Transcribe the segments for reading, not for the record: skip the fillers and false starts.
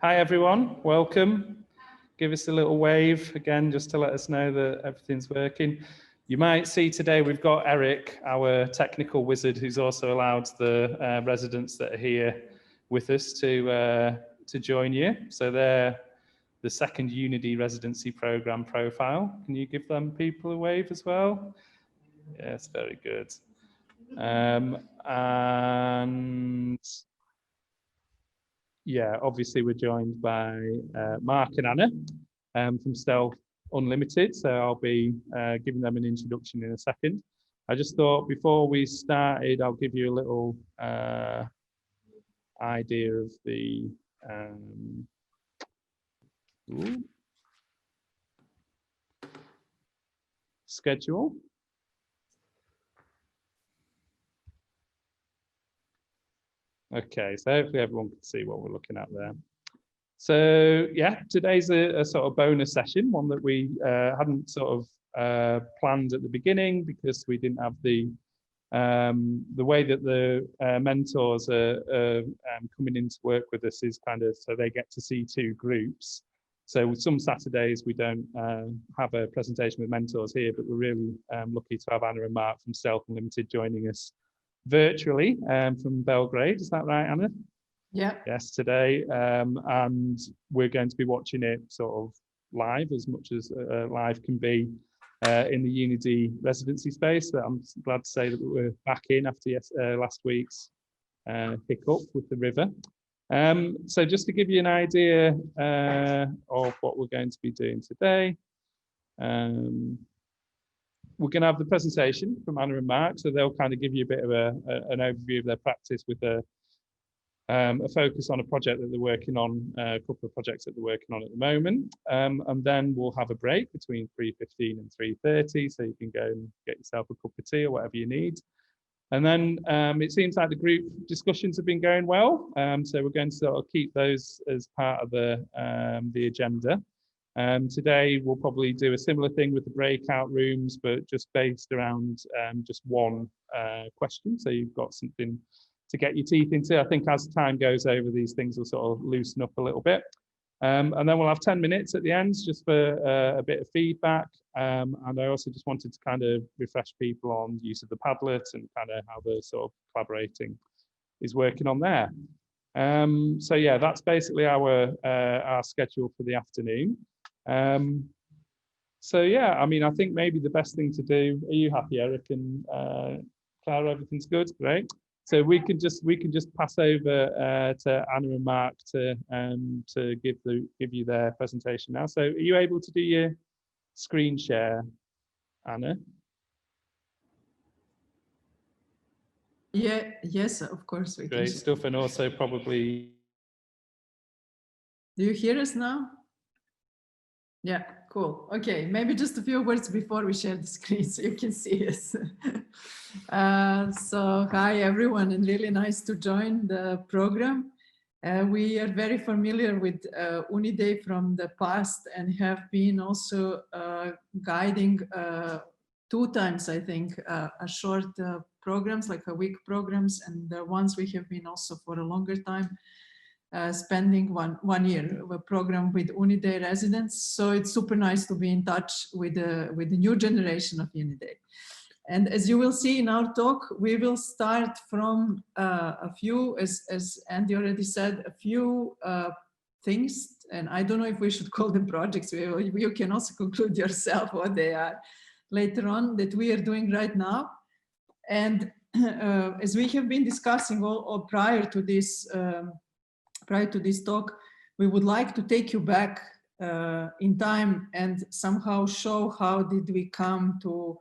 Hi everyone, welcome. Give us a little wave again, just to let us know that everything's working. You might see today we've got Eric, our technical wizard, who's also allowed the residents that are here with us to join you. So they're the second Unidee residency program profile. Can you give them people a wave as well? Yes, very good. And yeah, obviously we're joined by Marc and Anna from STEALTH.unlimited. So I'll be giving them an introduction in a second. I just thought before we started, I'll give you a little idea of the schedule. Okay, so hopefully everyone can see what we're looking at there. So yeah, today's a sort of bonus session, one that we hadn't sort of planned at the beginning because we didn't have the way that the mentors are coming in to work with us is kind of so they get to see two groups. So some Saturdays we don't have a presentation with mentors here, but we're really lucky to have Anna and Marc from STEALTH.unlimited joining us virtually from Belgrade. Is that right, Anna? Yeah. Yes, today. And we're going to be watching it sort of live as much as live can be in the Unidee residency space. But I'm glad to say that we're back in after last week's hiccup with the river. So just to give you an idea of what we're going to be doing today, we're going to have the presentation from Anna and Marc, so they'll kind of give you a bit of an overview of their practice with a focus on a project that they're working on, a couple of projects that they're working on at the moment. And then we'll have a break between 3:15 and 3:30, so you can go and get yourself a cup of tea or whatever you need. And then it seems like the group discussions have been going well, so we're going to sort of keep those as part of the agenda. Today we'll probably do a similar thing with the breakout rooms, but just based around just one question. So you've got something to get your teeth into. I think as time goes over, these things will sort of loosen up a little bit. And then we'll have 10 minutes at the end just for a bit of feedback. And I also just wanted to kind of refresh people on use of the Padlet and kind of how the sort of collaborating is working on there. So yeah, that's basically our schedule for the afternoon. So yeah, I mean, I think maybe the best thing to do. Are you happy, Eric and Clara? Everything's good, great. So we can just pass over to Anna and Marc to give you their presentation now. So are you able to do your screen share, Anna? Yeah. Yes, of course we can. Great stuff, and also probably. Do you hear us now? Yeah, cool. Okay, maybe just a few words before we share the screen so you can see us. So hi everyone, and really nice to join the program. We are very familiar with Unidee from the past and have been also guiding 2 times, I think, a short programs, like a week programs, and once we have been also for a longer time spending one year of a program with Unidee residents. So it's super nice to be in touch with the new generation of Unidee. And as you will see in our talk, we will start from a few, as Andy already said, a few things. And I don't know if we should call them projects. You can also conclude yourself what they are later on that we are doing right now. And as we have been discussing all prior to this talk, we would like to take you back in time and somehow show how did we come to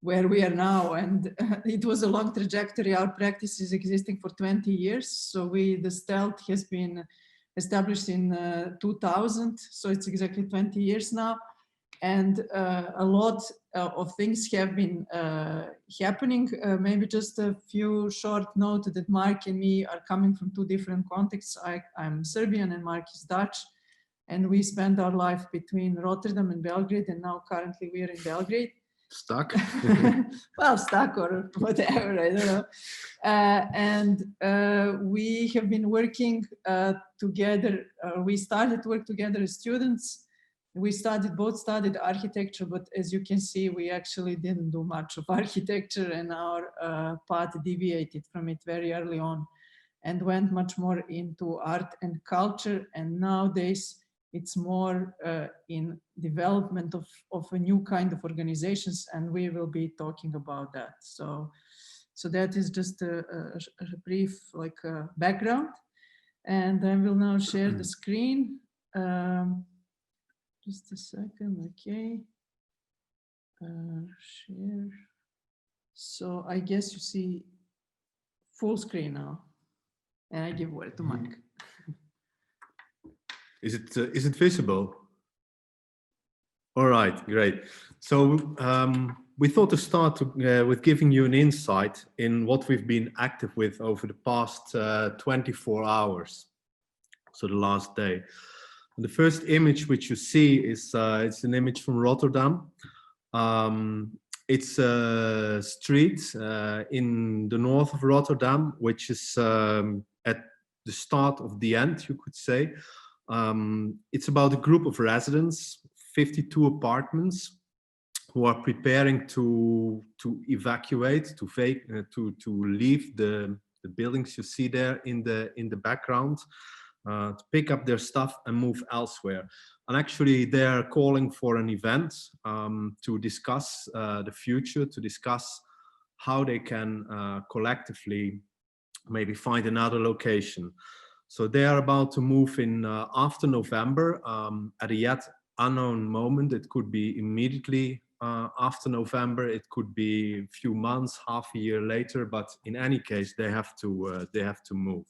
where we are now. And it was a long trajectory. Our practice is existing for 20 years. So the STEALTH has been established in 2000. So it's exactly 20 years now. And a lot of things have been happening. Maybe just a few short notes that Marc and me are coming from 2 different contexts. I'm Serbian and Marc is Dutch. And we spend our life between Rotterdam and Belgrade. And now currently we are in Belgrade. Stuck? Well, stuck or whatever, I don't know. We have been working together. We started to work together as students. We both studied architecture, but as you can see, we actually didn't do much of architecture, and our path deviated from it very early on and went much more into art and culture. And nowadays, it's more in development of a new kind of organizations, and we will be talking about that. So that is just a brief background, and I will now share the screen. Just a second, okay. Share. So I guess you see full screen now, and I give word to Marc. Is it visible? All right, great. So we thought to start with giving you an insight in what we've been active with over the past 24 hours, so the last day. And the first image which you see is it's an image from Rotterdam. It's a street in the north of Rotterdam, which is at the start of the end, you could say. It's about a group of residents, 52 apartments, who are preparing to evacuate, to leave the buildings you see there in the background, to pick up their stuff and move elsewhere. And actually, they are calling for an event to discuss the future, to discuss how they can collectively maybe find another location. So they are about to move in after November at a yet unknown moment. It could be immediately after November. It could be a few months, half a year later. But in any case, they have to move.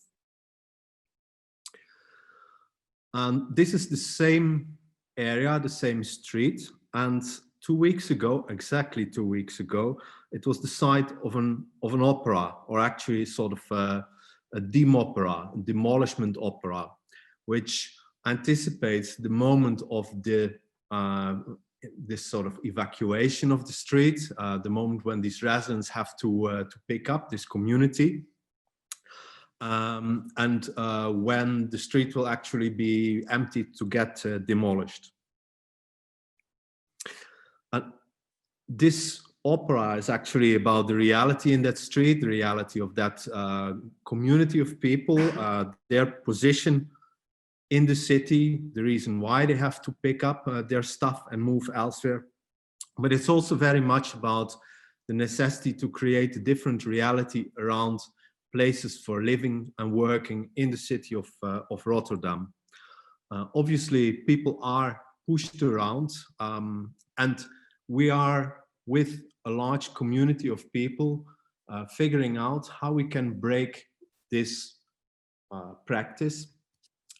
And this is the same area, the same street. And 2 weeks ago, exactly 2 weeks ago, it was the site of an opera, or actually sort of a demolishment opera, which anticipates the moment of this sort of evacuation of the street, the moment when these residents have to pick up this community, and when the street will actually be emptied to get demolished. This opera is actually about the reality in that street, the reality of that community of people, their position in the city, the reason why they have to pick up their stuff and move elsewhere. But it's also very much about the necessity to create a different reality around places for living and working in the city of Rotterdam. Obviously, people are pushed around, and we are with a large community of people figuring out how we can break this practice,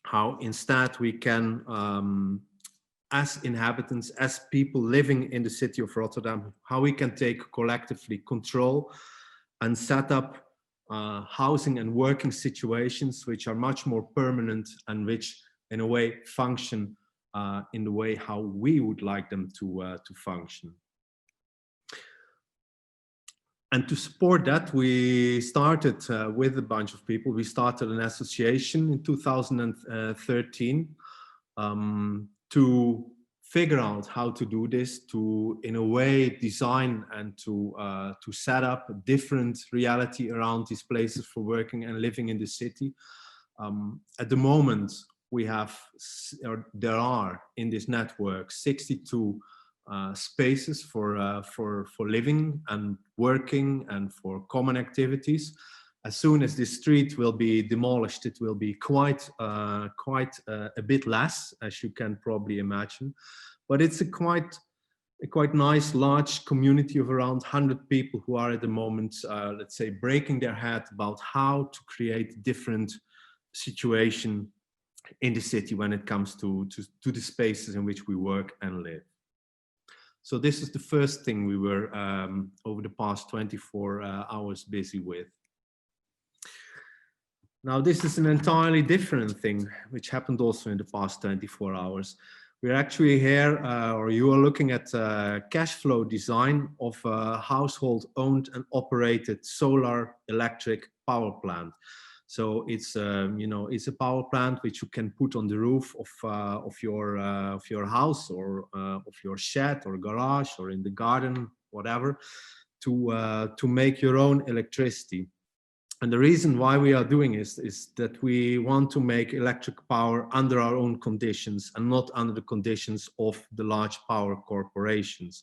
how instead we can, as inhabitants, as people living in the city of Rotterdam, how we can take collectively control and set up housing and working situations which are much more permanent and which in a way function in the way how we would like them to function. And to support that, we started with a bunch of people. We started an association in 2013 to figure out how to do this, to in a way design and to set up a different reality around these places for working and living in the city. At the moment, there are in this network 62 spaces for living and working and for common activities. As soon as this street will be demolished, it will be quite a bit less, as you can probably imagine. But it's a quite nice large community of around 100 people who are at the moment, let's say, breaking their head about how to create different situation in the city when it comes to the spaces in which we work and live. So this is the first thing we were over the past 24 hours busy with. Now this is an entirely different thing which happened also in the past 24 hours. We're actually here, or you are looking at cash flow design of a household owned and operated solar electric power plant. So it's it's a power plant which you can put on the roof of your house, or of your shed or garage, or in the garden, whatever, to make your own electricity. And the reason why we are doing is that we want to make electric power under our own conditions and not under the conditions of the large power corporations.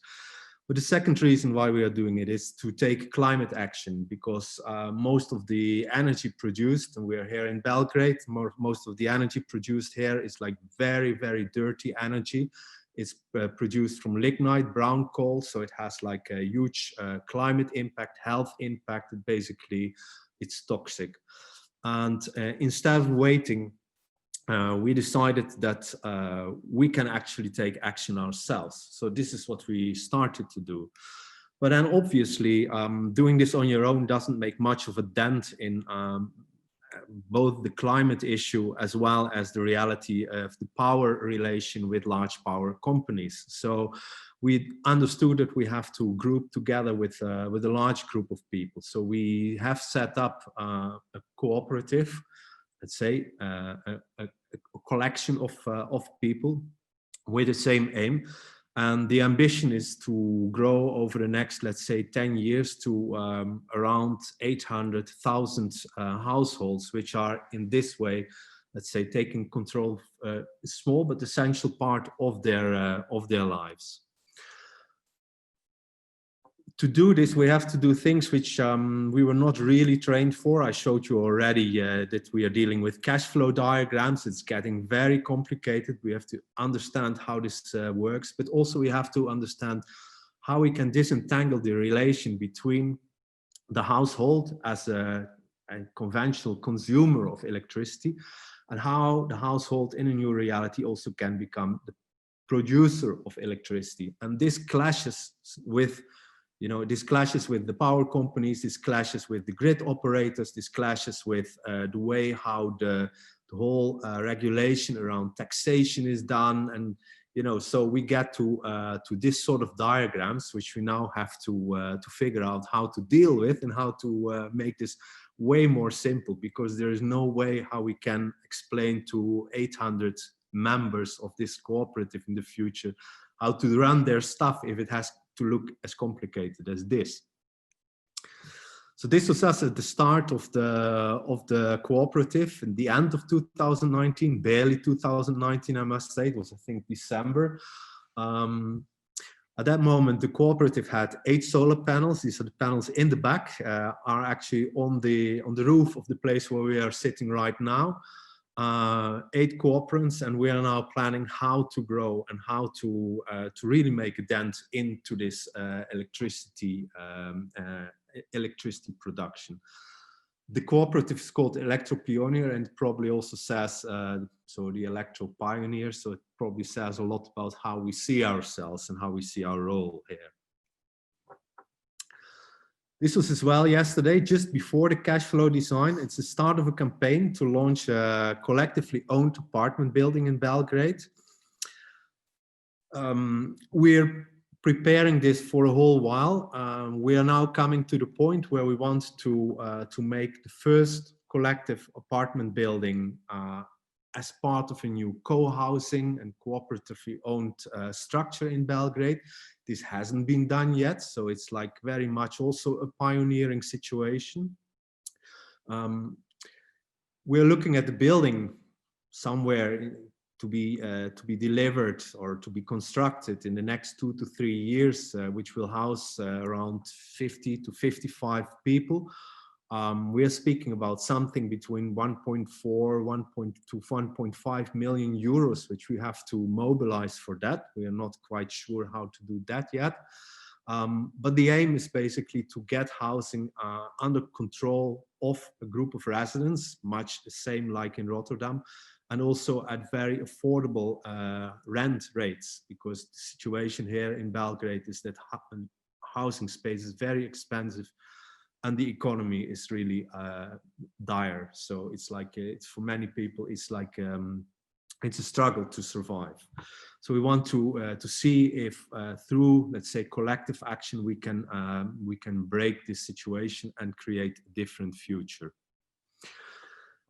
But the second reason why we are doing it is to take climate action, because most of the energy produced, and we are here in Belgrade, most of the energy produced here is like very, very dirty energy. It's produced from lignite, brown coal, so it has like a huge climate impact, health impact. Basically, it's toxic. And instead of waiting, we decided that we can actually take action ourselves. So this is what we started to do. But then obviously, doing this on your own doesn't make much of a dent in both the climate issue as well as the reality of the power relation with large power companies. So we understood that we have to group together with a large group of people. So we have set up a cooperative, let's say, a collection of people with the same aim. And the ambition is to grow over the next, let's say, 10 years to around 800,000 households, which are in this way, let's say, taking control of a small but essential part of their lives. To do this, we have to do things which we were not really trained for. I showed you already that we are dealing with cash flow diagrams. It's getting very complicated. We have to understand how this works, but also we have to understand how we can disentangle the relation between the household as a conventional consumer of electricity, and how the household in a new reality also can become the producer of electricity. And this clashes with this clashes with the power companies, this clashes with the grid operators, this clashes with the way how the whole regulation around taxation is done. And, so we get to this sort of diagrams, which we now have to figure out how to deal with and how to make this way more simple, because there is no way how we can explain to 800 members of this cooperative in the future how to run their stuff if it has to look as complicated as this. So this was us at the start of the cooperative, in the end of 2019, barely 2019, I must say. It was, I think, December. At that moment, the cooperative had 8 solar panels. These are the panels in the back, are actually on the roof of the place where we are sitting right now. 8 cooperants, and we are now planning how to grow and how to really make a dent into this electricity production. The cooperative is called Electro Pioneer, and it probably also says so the Electro Pioneer. So it probably says a lot about how we see ourselves and how we see our role here. This was as well yesterday, just before the cash flow design. It's the start of a campaign to launch a collectively owned apartment building in Belgrade. We're preparing this for a whole while. We are now coming to the point where we want to make the first collective apartment building as part of a new co-housing and cooperatively owned structure in Belgrade. This hasn't been done yet, so it's like very much also a pioneering situation. We're looking at the building somewhere to be delivered or to be constructed in the next 2 to 3 years, which will house around 50 to 55 people. We are speaking about something between 1.4, 1.2, 1.5 million euros, which we have to mobilize for that. We are not quite sure how to do that yet. But the aim is basically to get housing under control of a group of residents, much the same like in Rotterdam, and also at very affordable rent rates, because the situation here in Belgrade is that housing space is very expensive and the economy is really dire. So it's like, it's for many people, it's like, it's a struggle to survive. So we want to see if through, let's say, collective action, we can break this situation and create a different future.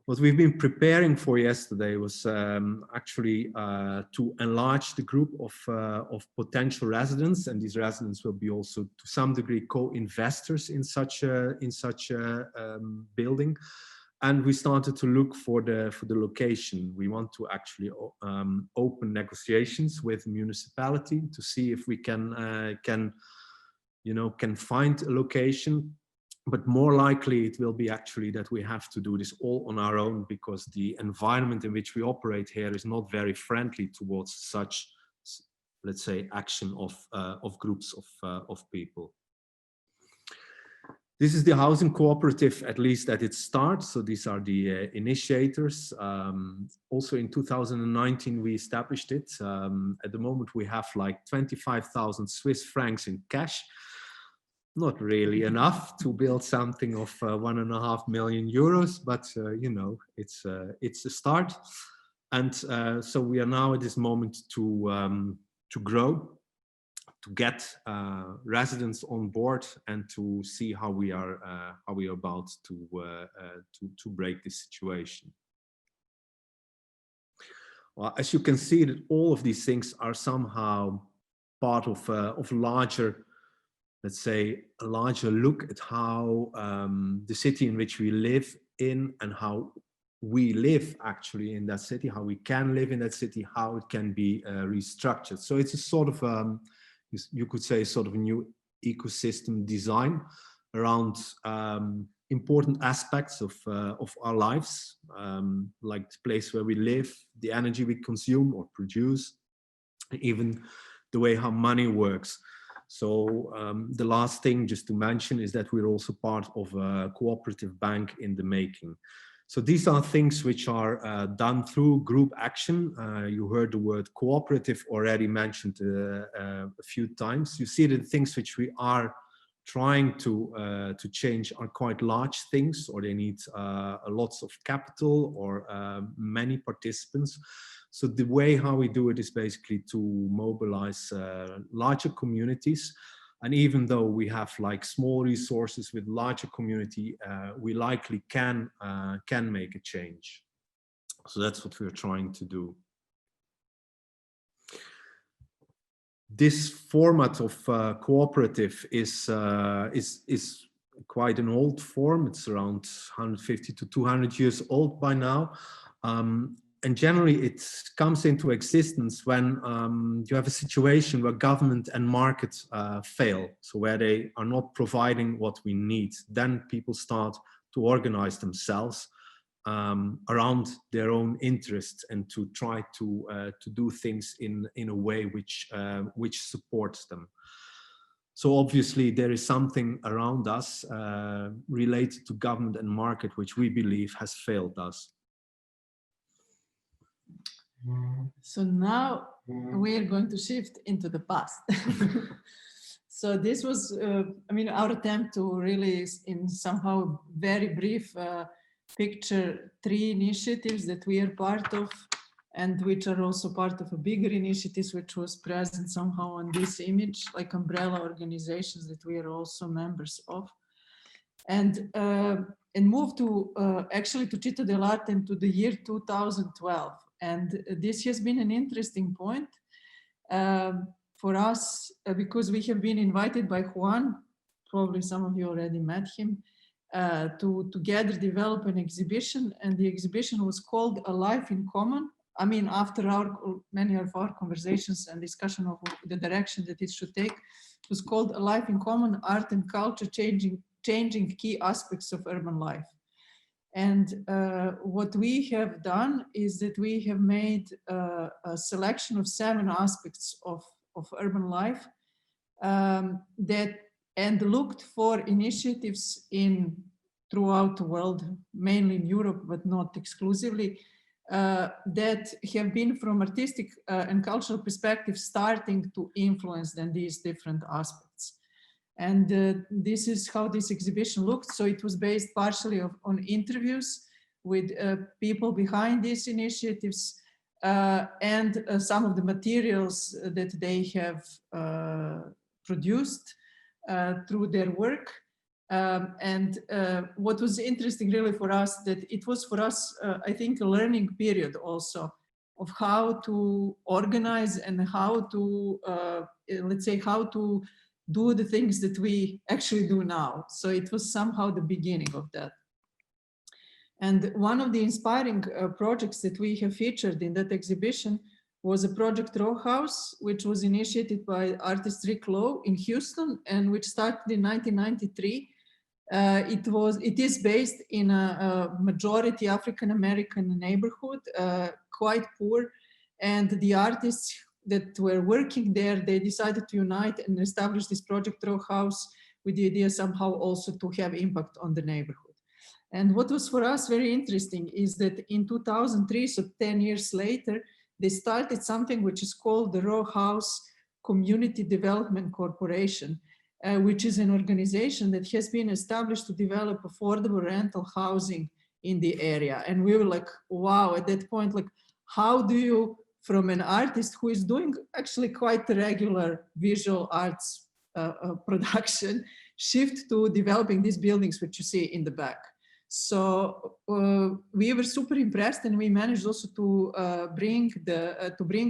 What we've been preparing for yesterday was actually to enlarge the group of potential residents, and these residents will be also to some degree co-investors in such a building. And we started to look for the location. We want to actually open negotiations with municipality to see if we can find a location. But more likely it will be actually that we have to do this all on our own, because the environment in which we operate here is not very friendly towards such, let's say, action of groups of people. This is the housing cooperative, at least at its start. So these are the initiators. Also in 2019, we established it. At the moment, we have like 25,000 Swiss francs in cash. Not really enough to build something of 1.5 million euros, but you know, it's a start. And so we are now at this moment to grow, to get residents on board, and to see how we are about to break this situation. Well, as you can see, that all of these things are somehow part of larger, let's say, a larger look at how the city in which we live in, and how we live actually in that city, how we can live in that city, how it can be restructured. So it's a sort of you could say sort of a new ecosystem design around important aspects of our lives, like the place where we live, the energy we consume or produce, even the way how money works. So the last thing just to mention is that we're also part of a cooperative bank in the making. So these are things which are done through group action. You heard the word cooperative already mentioned a few times. You see that the things which we are trying to change are quite large things, or they need lots of capital or many participants. So the way how we do it is basically to mobilize larger communities. And even though we have like small resources with larger community, we likely can make a change. So that's what we're trying to do. This format of cooperative is quite an old form. It's around 150 to 200 years old by now. And generally it comes into existence when you have a situation where government and market fail, so where they are not providing what we need. Then people start to organize themselves around their own interests, and to try to do things in a way which supports them. So obviously there is something around us related to government and market which we believe has failed us. So now we are going to shift into the past. So this was, I mean, our attempt to really, in somehow very brief picture, 3 initiatives that we are part of, and which are also part of a bigger initiatives which was present somehow on this image, like umbrella organizations that we are also members of. And move to actually to Cittadellarte into the year 2012. And this has been an interesting point for us because we have been invited by Juan, probably some of you already met him, to together develop an exhibition. And the exhibition was called A Life in Common. I mean, after many of our conversations and discussion of the direction that it should take, it was called A Life in Common, Art and Culture Changing Key Aspects of Urban Life. And what we have done is that we have made a selection of 7 aspects of urban life and looked for initiatives throughout the world, mainly in Europe, but not exclusively, that have been from artistic and cultural perspective starting to influence then these different aspects. And this is how this exhibition looked. So it was based partially on interviews with people behind these initiatives, and some of the materials that they have produced through their work. What was interesting really for us, that it was for us, I think, a learning period also of how to organize and how to, let's say, how to do the things that we actually do now. So it was somehow the beginning of that. And one of the inspiring projects that we have featured in that exhibition was a project Row House, which was initiated by artist Rick Lowe in Houston, and which started in 1993. It is based in a majority African-American neighborhood, quite poor, and the artists that were working there, they decided to unite and establish this project Row House with the idea somehow also to have impact on the neighborhood. And what was for us very interesting is that in 2003, so 10 years later, they started something which is called the Row House Community Development Corporation, which is an organization that has been established to develop affordable rental housing in the area. And we were like, wow, at that point, like, how do you, from an artist who is doing actually quite regular visual arts production, shift to developing these buildings, which you see in the back? So we were super impressed, and we managed also to bring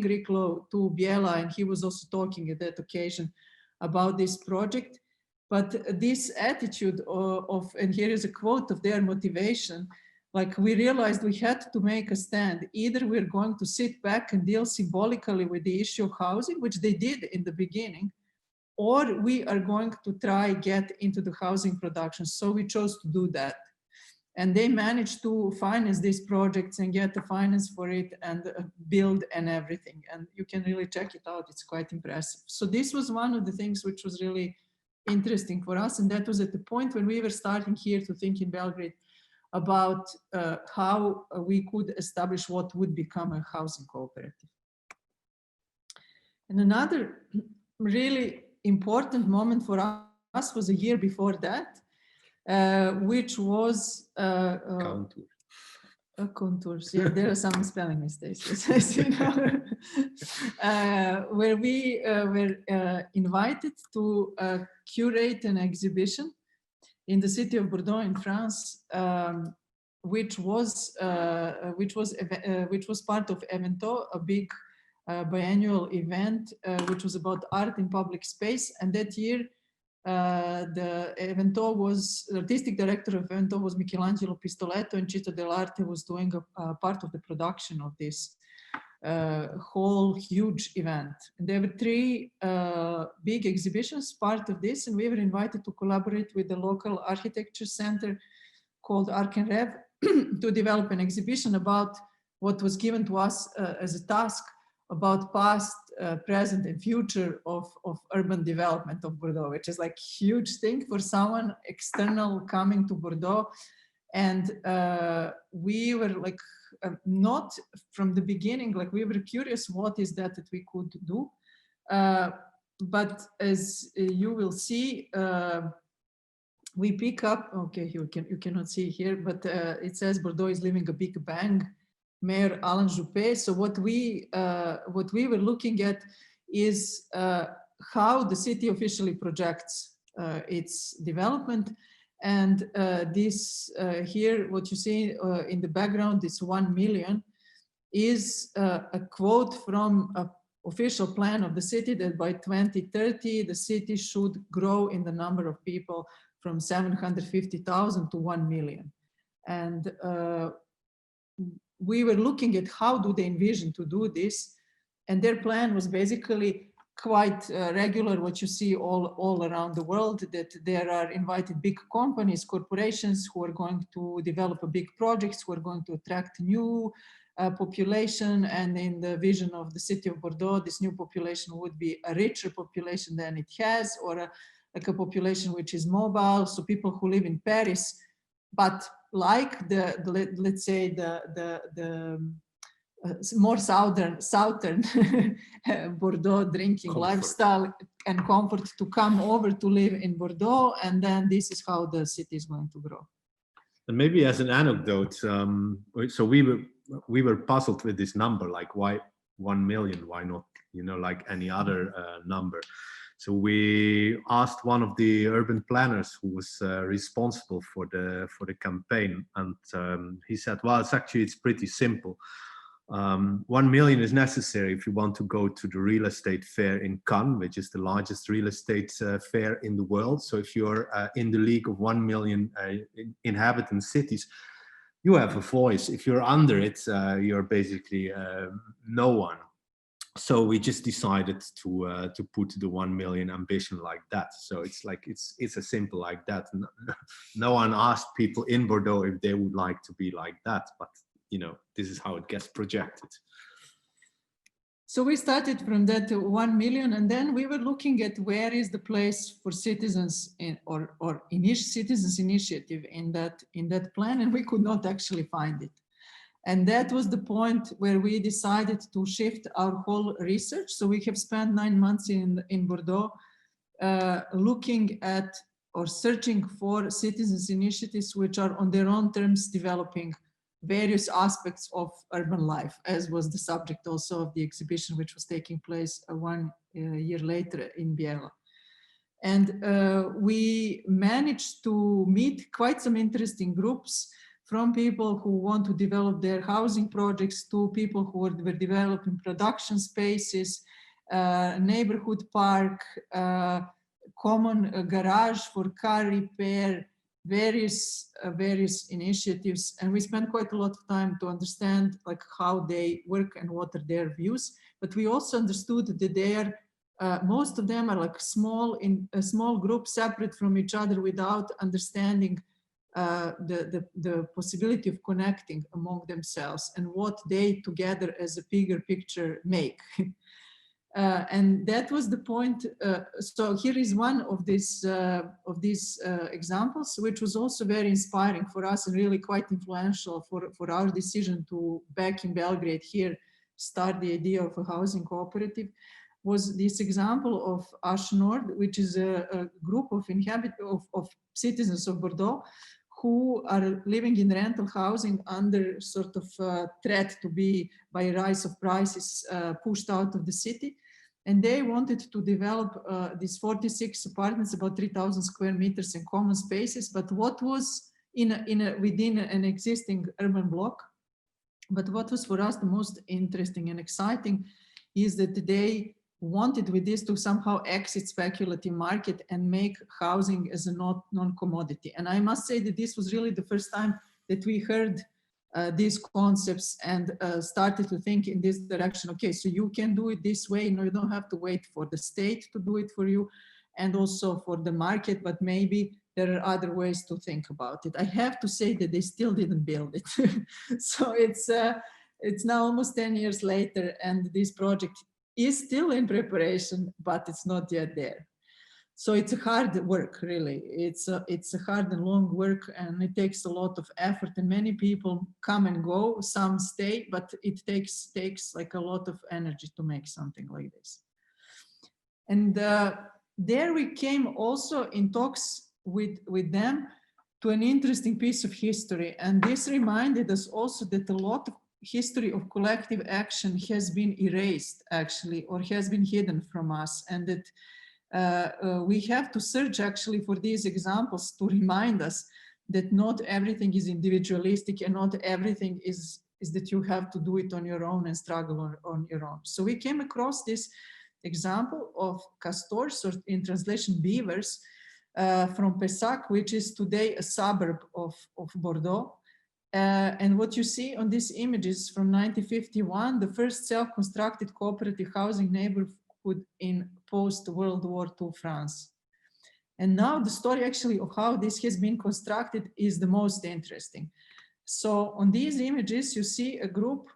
Rick Lowe to Biela, and he was also talking at that occasion about this project. But this attitude of, and here is a quote of their motivation, like, we realized we had to make a stand. Either we're going to sit back and deal symbolically with the issue of housing, which they did in the beginning, or we are going to try get into the housing production. So we chose to do that. And they managed to finance these projects and get the finance for it and build and everything. And you can really check it out. It's quite impressive. So this was one of the things which was really interesting for us. And that was at the point when we were starting here to think in Belgrade about how we could establish what would become a housing cooperative. And another really important moment for us was a year before that, which was contours. Yeah, there are some spelling mistakes, as you know. Where we were invited to curate an exhibition in the city of Bordeaux in France, which was part of Evento, a big biannual event, which was about art in public space. And that year, the artistic director of Evento was Michelangelo Pistoletto, and Cittadellarte was doing a part of the production of this whole huge event. And there were three big exhibitions part of this, and we were invited to collaborate with the local architecture center called Arc and Rev to develop an exhibition about what was given to us as a task about past, present, and future of urban development of Bordeaux, which is like huge thing for someone external coming to Bordeaux. And we were like, not from the beginning, like, we were curious what is that we could do. But as you will see, we pick up, okay, you cannot see here, but it says Bordeaux is living a big bang. Mayor Alain Juppé. So what we were looking at is how the city officially projects its development. And this here, what you see in the background, this 1 million, is a quote from an official plan of the city that by 2030, the city should grow in the number of people from 750,000 to 1 million. And we were looking at how do they envision to do this. And their plan was basically quite regular, what you see all around the world, that there are invited big companies, corporations who are going to develop a big projects, who are going to attract new population. And in the vision of the city of Bordeaux, this new population would be a richer population than it has, or like a population which is mobile. So people who live in Paris, but like let's say the more southern Bordeaux drinking lifestyle and comfort to come over to live in Bordeaux, and then this is how the city is going to grow. And maybe as an anecdote, so we were we were puzzled with this number, like why 1 million, why not, like any other number. So we asked one of the urban planners who was responsible for the campaign, and he said, well, it's pretty simple. 1 million is necessary if you want to go to the real estate fair in Cannes, which is the largest real estate fair in the world. So if you're in the league of 1 million inhabitant cities, you have a voice. If you're under it, you're basically no one. So we just decided to put the 1 million ambition like that. So it's like it's as simple like that. No one asked people in Bordeaux if they would like to be like that, but this is how it gets projected. So we started from that 1 million, and then we were looking at where is the place for citizens or citizens initiative in that plan, and we could not actually find it. And that was the point where we decided to shift our whole research. So we have spent 9 months in Bordeaux looking at or searching for citizens initiatives which are on their own terms developing various aspects of urban life, as was the subject also of the exhibition, which was taking place 1 year later in Biella. And we managed to meet quite some interesting groups, from people who want to develop their housing projects to people who were developing production spaces, neighborhood park, common garage for car repair, various initiatives. And we spent quite a lot of time to understand like how they work and what are their views. But we also understood that they are, most of them are like a small group separate from each other without understanding the possibility of connecting among themselves and what they together as a bigger picture make. And that was the point. So here is one of these examples, which was also very inspiring for us and really quite influential for our decision to, back in Belgrade here, start the idea of a housing cooperative, was this example of Ash Nord, which is a group of citizens of Bordeaux who are living in rental housing under sort of threat to be, by rise of prices, pushed out of the city. And they wanted to develop these 46 apartments, about 3,000 square meters in common spaces, but what was within an existing urban block. But what was for us the most interesting and exciting is that they wanted with this to somehow exit speculative market and make housing as a non-commodity. And I must say that this was really the first time that we heard these concepts and started to think in this direction. Okay, so you can do it this way. No, you don't have to wait for the state to do it for you and also for the market, but maybe there are other ways to think about it. I have to say that they still didn't build it. So it's now almost 10 years later, and this project is still in preparation, but it's not yet there. So it's a hard work, really. It's a hard and long work, and it takes a lot of effort, and many people come and go, some stay, but it takes like a lot of energy to make something like this. And there we came also in talks with them to an interesting piece of history. And this reminded us also that a lot of history of collective action has been erased, actually, or has been hidden from us, and that we have to search actually for these examples to remind us that not everything is individualistic and not everything is that you have to do it on your own and struggle on your own. So we came across this example of castors, or in translation beavers, from Pessac, which is today a suburb of Bordeaux. And what you see on these images from 1951, the first self-constructed cooperative housing neighborhood in post-World War II France. And now the story actually of how this has been constructed is the most interesting. So on these images, you see a group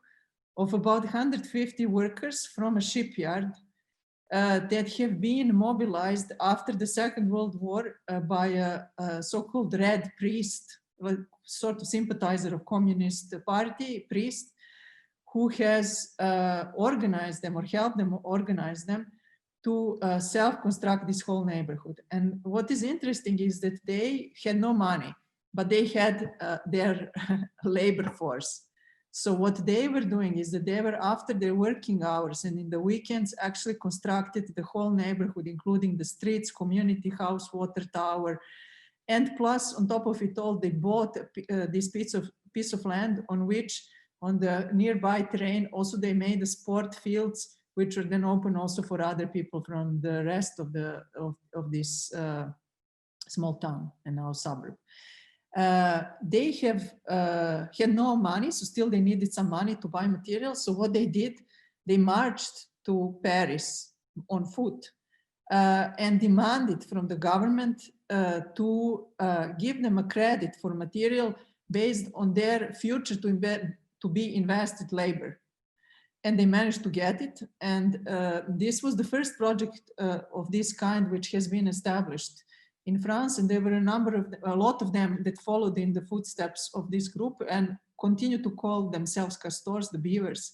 of about 150 workers from a shipyard that have been mobilized after the Second World War by a so-called Red Priest, a sort of sympathizer of Communist Party priest, who has organized them or helped them organize them to self-construct this whole neighborhood. And what is interesting is that they had no money, but they had their labor force. So what they were doing is that they were, after their working hours and in the weekends, actually constructed the whole neighborhood, including the streets, community house, water tower. And plus, on top of it all, they bought this piece of land on which, on the nearby terrain, also they made the sport fields, which were then open also for other people from the rest of this small town and now suburb. They have had no money, so still they needed some money to buy materials. So what they did, they marched to Paris on foot and demanded from the government to give them a credit for material based on their future to be invested labor. And they managed to get it. And this was the first project of this kind which has been established in France, and there were a lot of them that followed in the footsteps of this group and continue to call themselves castors, the beavers,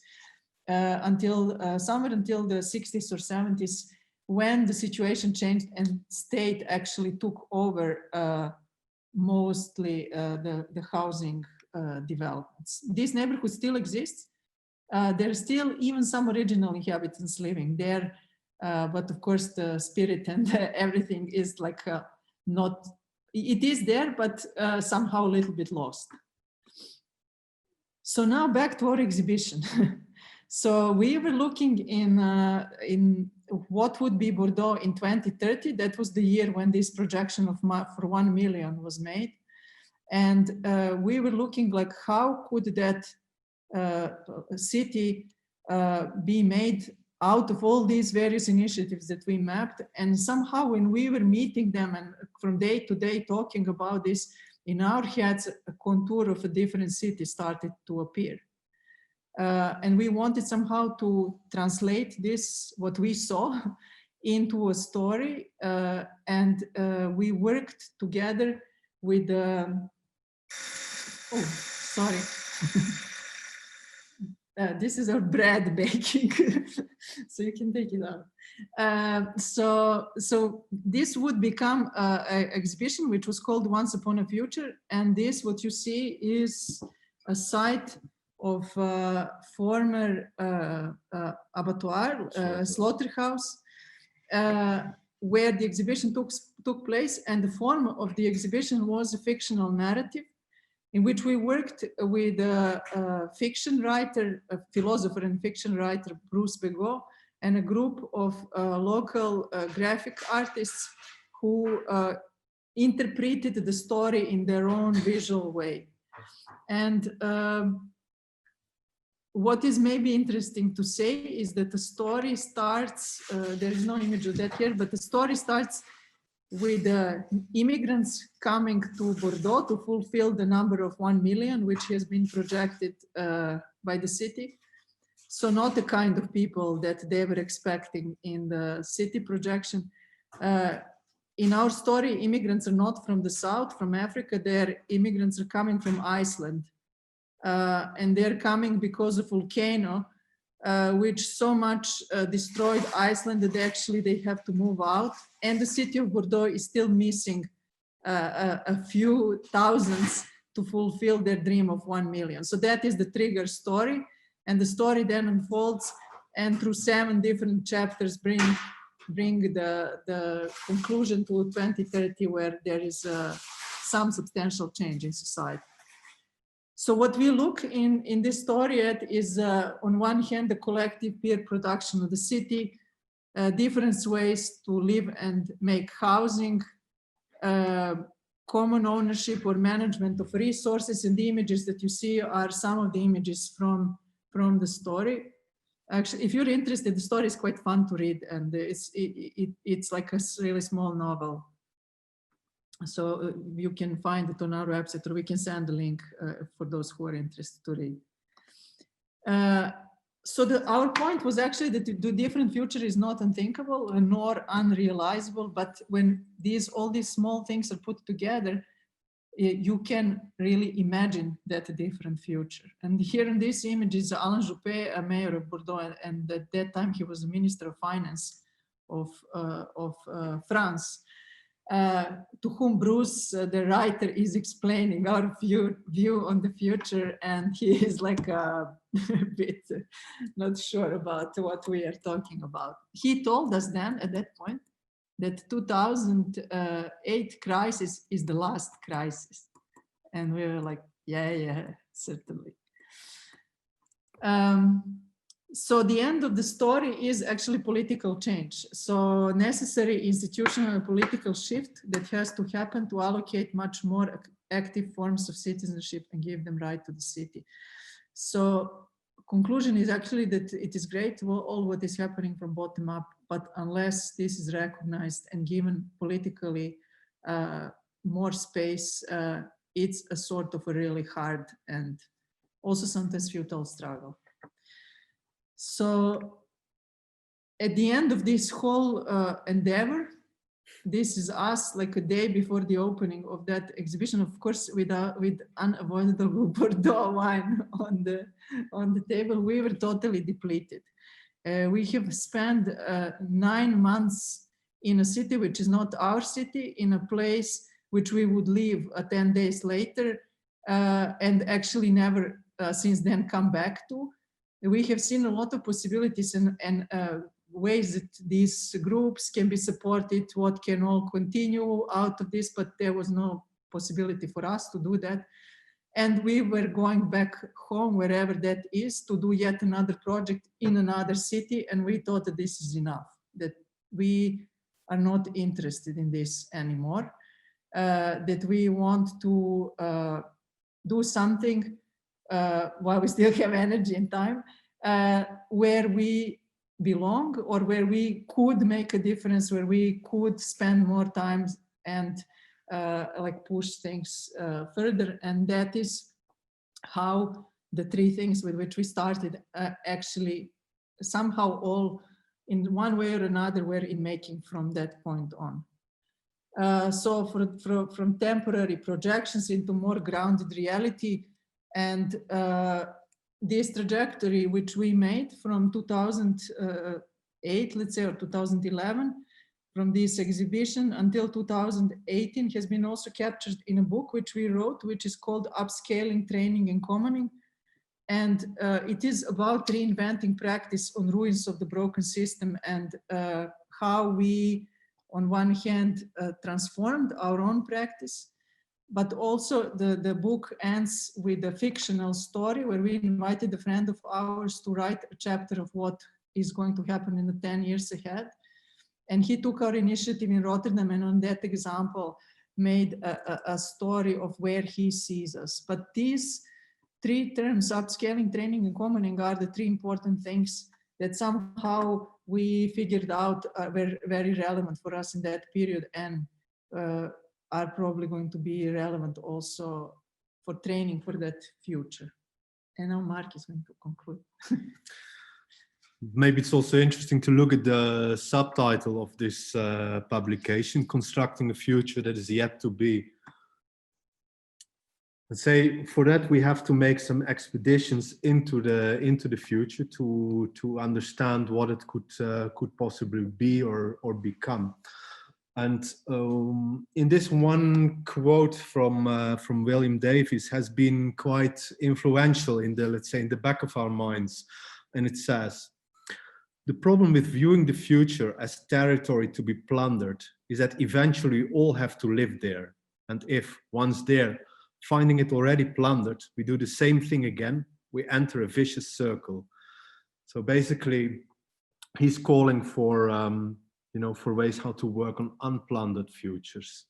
until somewhere until the 60s or 70s, when the situation changed and state actually took over mostly the housing developments. This neighborhood still exists. There are still even some original inhabitants living there, but of course the spirit and everything is like not, it is there, but somehow a little bit lost. So now back to our exhibition. So we were looking in what would be Bordeaux in 2030. That was the year when this projection of for 1 million was made. And we were looking like, how could that city be made out of all these various initiatives that we mapped. And somehow when we were meeting them and from day to day talking about this, in our heads, a contour of a different city started to appear. And we wanted somehow to translate this, what we saw, into a story. And we worked together with, oh, sorry. This is our bread baking, so you can take it out. So this would become an exhibition which was called Once Upon a Future. And this, what you see, is a site of former abattoir, slaughterhouse, where the exhibition took place. And the form of the exhibition was a fictional narrative, in which we worked with a fiction writer, a philosopher and fiction writer, Bruce Begot, and a group of local graphic artists who interpreted the story in their own visual way. And what is maybe interesting to say is that the story starts, there is no image of that here, but the story starts with immigrants coming to Bordeaux to fulfill the number of 1 million, which has been projected by the city. So not the kind of people that they were expecting in the city projection. In our story, immigrants are not from the south, from Africa. Their immigrants are coming from Iceland. And they're coming because of volcano, which so much destroyed Iceland that they have to move out. And the city of Bordeaux is still missing a few thousands to fulfill their dream of 1 million. So that is the trigger story. And the story then unfolds, and through 7 different chapters bring the conclusion to 2030, where there is some substantial change in society. So what we look in this story at is, on one hand, the collective peer production of the city, different ways to live and make housing, common ownership or management of resources, and the images that you see are some of the images from the story. Actually, if you're interested, the story is quite fun to read, and it's like a really small novel. So you can find it on our website, or we can send a link for those who are interested to read. So our point was actually that to do different future is not unthinkable nor unrealizable, but when all these small things are put together, you can really imagine that different future. And here in this image is Alain Juppé, a mayor of Bordeaux, and at that time he was the Minister of Finance of France. to whom Bruce, the writer, is explaining our view on the future, and he is like a bit not sure about what we are talking about. He told us then at that point that 2008 crisis is the last crisis. And we were like, yeah, certainly. So the end of the story is actually political change. So necessary institutional and political shift that has to happen to allocate much more active forms of citizenship and give them right to the city. So conclusion is actually that it is great all what is happening from bottom up, but unless this is recognized and given politically more space, it's a sort of a really hard and also sometimes futile struggle. So at the end of this whole endeavor, this is us like a day before the opening of that exhibition, of course, with unavoidable Bordeaux wine on the table. We were totally depleted. We have spent 9 months in a city which is not our city, in a place which we would leave 10 days later, and actually never since then come back to. We have seen a lot of possibilities and ways that these groups can be supported, what can all continue out of this, but there was no possibility for us to do that. And we were going back home, wherever that is, to do yet another project in another city. And we thought that this is enough, that we are not interested in this anymore, that we want to do something while we still have energy and time, where we belong, or where we could make a difference, where we could spend more time and like push things further. And that is how the 3 things with which we started actually somehow all in one way or another were in making from that point on. So from temporary projections into more grounded reality, and this trajectory which we made from 2008, let's say, or 2011, from this exhibition until 2018 has been also captured in a book which we wrote, which is called Upscaling, Training and Commoning. And it is about reinventing practice on ruins of the broken system, and how we, on one hand, transformed our own practice, but also the book ends with a fictional story where we invited a friend of ours to write a chapter of what is going to happen in the 10 years ahead. And he took our initiative in Rotterdam, and on that example made a story of where he sees us. But these 3 terms, upscaling, training and commoning, are the 3 important things that somehow we figured out were very relevant for us in that period, and are probably going to be relevant also for training for that future. And now Marc is going to conclude. Maybe it's also interesting to look at the subtitle of this publication, Constructing a Future That Is Yet to Be. Let's say for that we have to make some expeditions into the future to understand what it could possibly be or become. And in this one quote from William Davies has been quite influential in the, let's say, in the back of our minds. And it says, "The problem with viewing the future as territory to be plundered is that eventually we all have to live there. And if, once there, finding it already plundered, we do the same thing again, we enter a vicious circle." So basically, he's calling for, for ways how to work on unplundered futures.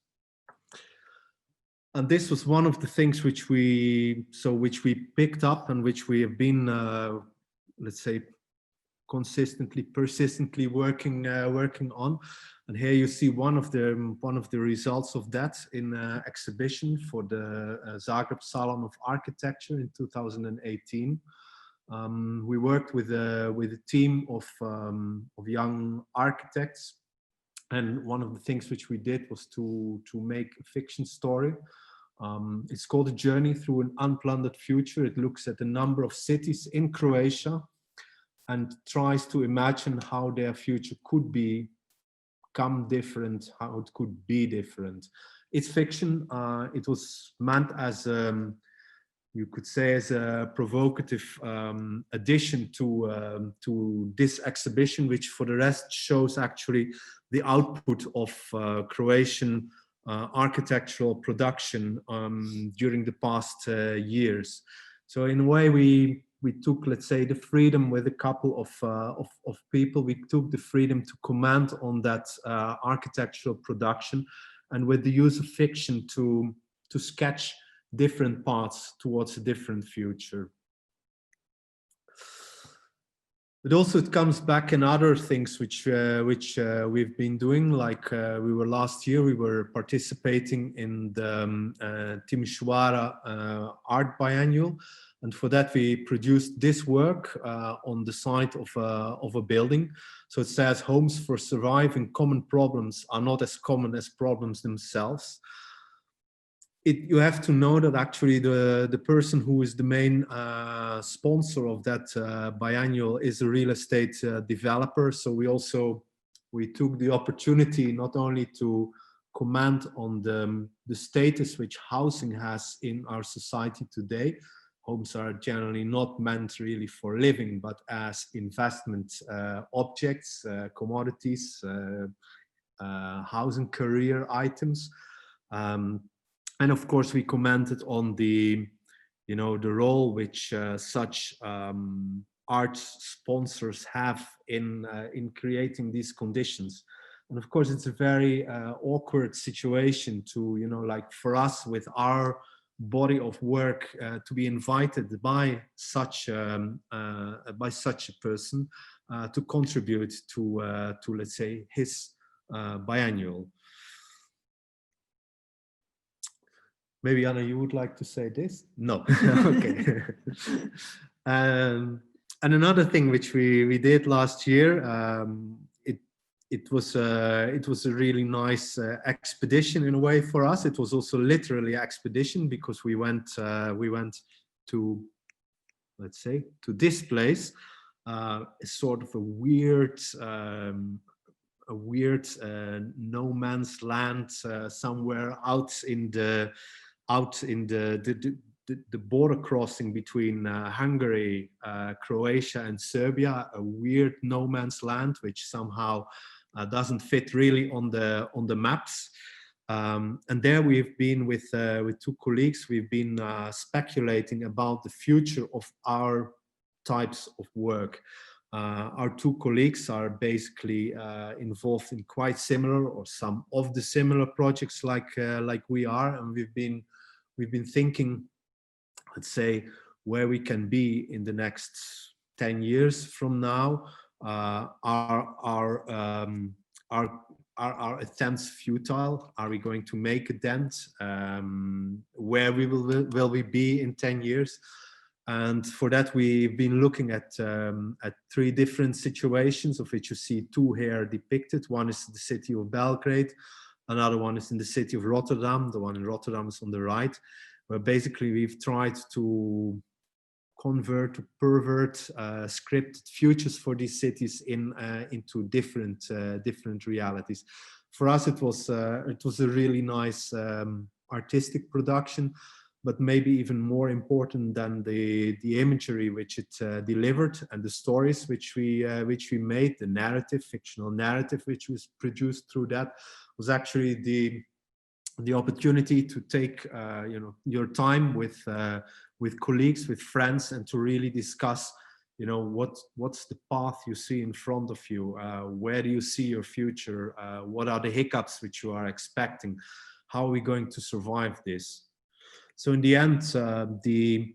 And this was one of the things which we picked up and which we have been, let's say, persistently working on. And here you see one of the results of that in an exhibition for the Zagreb Salon of Architecture in 2018. We worked with a team of young architects, and one of the things which we did was to make a fiction story. It's called A Journey Through an Unplundered Future. It looks at a number of cities in Croatia and tries to imagine how their future could be become different, how it could be different. It's fiction. It was meant as you could say as a provocative addition to this exhibition, which for the rest shows actually the output of Croatian architectural production during the past years. So in a way, we took, let's say, the freedom with a couple of people. We took the freedom to comment on that architectural production, and with the use of fiction to sketch different paths towards a different future. But also it comes back in other things which we've been doing, like last year we were participating in the Timișoara Art Biennial, and for that we produced this work on the side of a building. So it says, "Homes for surviving common problems are not as common as problems themselves." You have to know that actually the person who is the main sponsor of that biennial is a real estate developer. So we took the opportunity not only to comment on the status which housing has in our society today. Homes are generally not meant really for living, but as investment objects, commodities, housing career items. And of course, we commented on the role which such art sponsors have in creating these conditions. And of course, it's a very awkward situation to, like for us with our body of work to be invited by such a person to contribute to let's say his biennial. Maybe Anna, you would like to say this? No. Okay. And another thing which we did last year, it was a really nice expedition in a way for us. It was also literally expedition because we went to, let's say, to this place, sort of a weird no man's land somewhere out in the border crossing between Hungary, Croatia and Serbia, a weird no man's land which somehow doesn't fit really on the maps. And there we've been with two colleagues, we've been speculating about the future of our types of work. Our two colleagues are basically involved in quite similar or some of the similar projects like we are, and we've been thinking, let's say, where we can be in the next 10 years from now. Are attempts futile? Are we going to make a dent? Where will we be in 10 years? And for that, we've been looking at three different situations, of which you see two here depicted. One is the city of Belgrade, another one is in the city of Rotterdam. The one in Rotterdam is on the right, where basically we've tried to convert, to pervert scripted futures for these cities into different realities. For us, it was a really nice artistic production. But maybe even more important than the imagery which it delivered and the stories which we made, the narrative, fictional narrative which was produced through that, was actually the opportunity to take your time with colleagues, with friends, and to really discuss what's the path you see in front of you, where do you see your future, what are the hiccups which you are expecting, how are we going to survive this. So in the end, the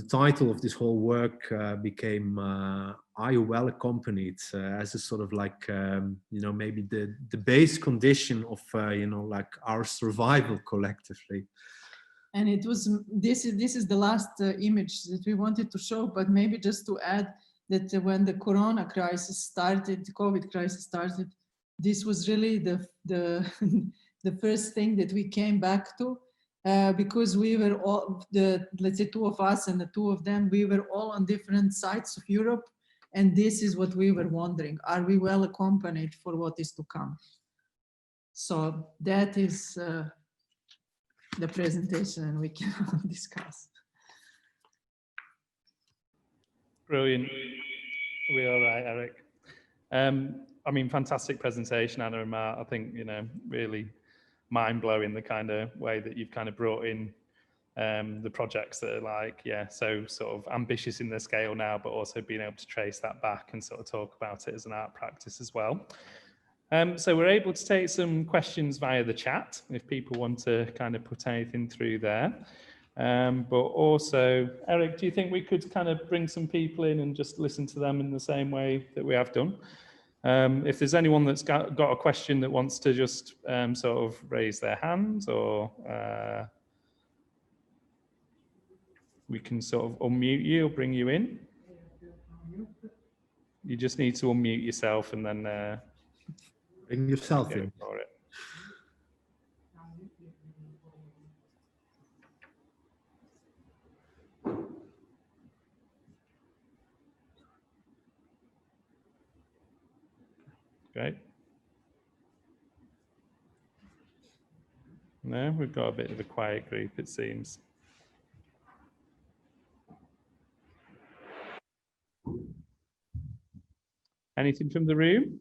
title of this whole work became "Are You Well Accompanied?" As a sort of like maybe the base condition of like our survival collectively. And it was this is the last image that we wanted to show, but maybe just to add that when the Corona crisis started, the COVID crisis started, this was really the first thing that we came back to. Because we were all, let's say two of us and the two of them, we were all on different sides of Europe. And this is what we were wondering. Are we well accompanied for what is to come? So that is the presentation, and we can discuss. Brilliant. We're all right, Eric. I mean, fantastic presentation, Anna and Marc. I think, you know, really mind-blowing the kind of way that you've kind of brought in the projects that are like, yeah, so sort of ambitious in their scale now, but also being able to trace that back and sort of talk about it as an art practice as well. So we're able to take some questions via the chat if people want to kind of put anything through there. But also, Eric, do you think we could kind of bring some people in and just listen to them in the same way that we have done? If there's anyone that's got a question that wants to just sort of raise their hand, or we can sort of unmute you or bring you in. You just need to unmute yourself and then bring yourself in. For it. Great. No, we've got a bit of a quiet group, it seems. Anything from the room?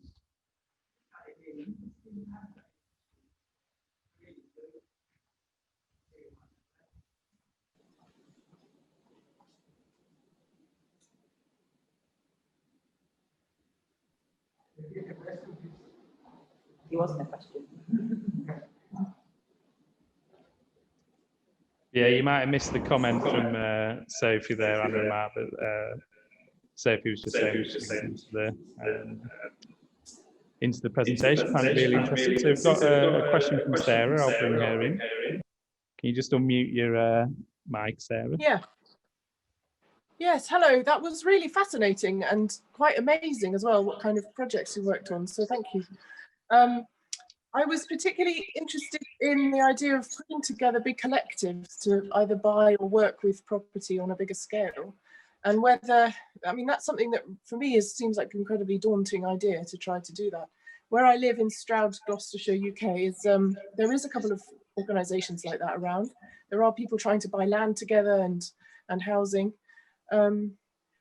It wasn't a question. Yeah, you might have missed the comment from Sophie there, Anna and Marc, but Sophie was just saying into the presentation. Found it really interesting. So we've got a question from Sarah. I'll bring her in. Can you just unmute your mic, Sarah? Yeah. Yes, hello. That was really fascinating and quite amazing as well, what kind of projects you worked on. So thank you. I was particularly interested in the idea of putting together big collectives to either buy or work with property on a bigger scale. And whether, I mean, that's something that for me seems like an incredibly daunting idea to try to do that. Where I live in Stroud, Gloucestershire, UK, is there is a couple of organisations like that around. There are people trying to buy land together and housing. And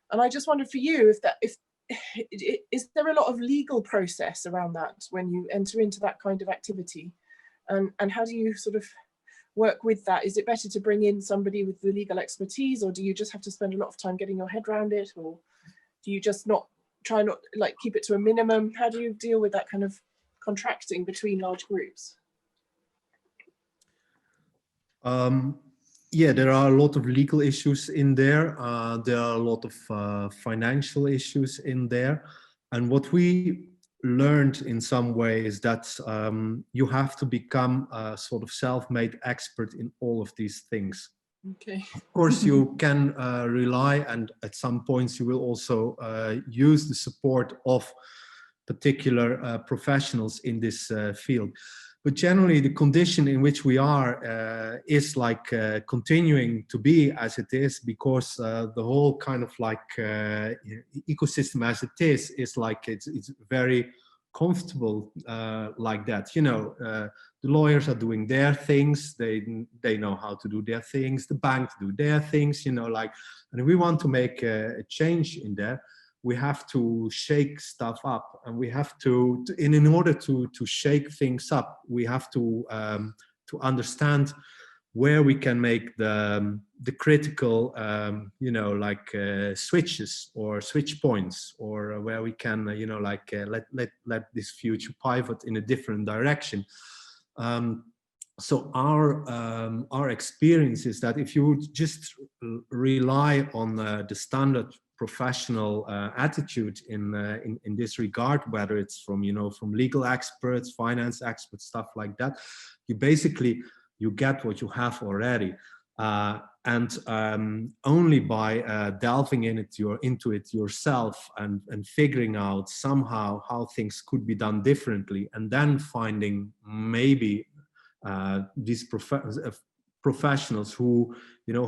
I just wondered for you, is there a lot of legal process around that when you enter into that kind of activity? And how do you sort of work with that? Is it better to bring in somebody with the legal expertise, or do you just have to spend a lot of time getting your head around it, or do you just try not like keep it to a minimum? How do you deal with that kind of contracting between large groups? Yeah, there are a lot of legal issues in there. There are a lot of financial issues in there. And what we learned in some way is that you have to become a sort of self-made expert in all of these things. Okay. Of course, you can rely, and at some points you will also use the support of particular professionals in this field. But generally, the condition in which we are is like continuing to be as it is, because the whole kind of like ecosystem as it is like it's very comfortable like that. You know, the lawyers are doing their things. They know how to do their things. The banks do their things. You know, like, and if we want to make a change in there, we have to shake stuff up, and we have to in order to shake things up, we have to understand where we can make the critical, you know, like switches or switch points, or where we can, you know, like let this future pivot in a different direction. So our experience is that if you just rely on the standard professional attitude in this regard, whether it's from, you know, from legal experts, finance experts, stuff like that, you get what you have already, and only by delving into it yourself and figuring out somehow how things could be done differently, and then finding maybe these professionals who, you know,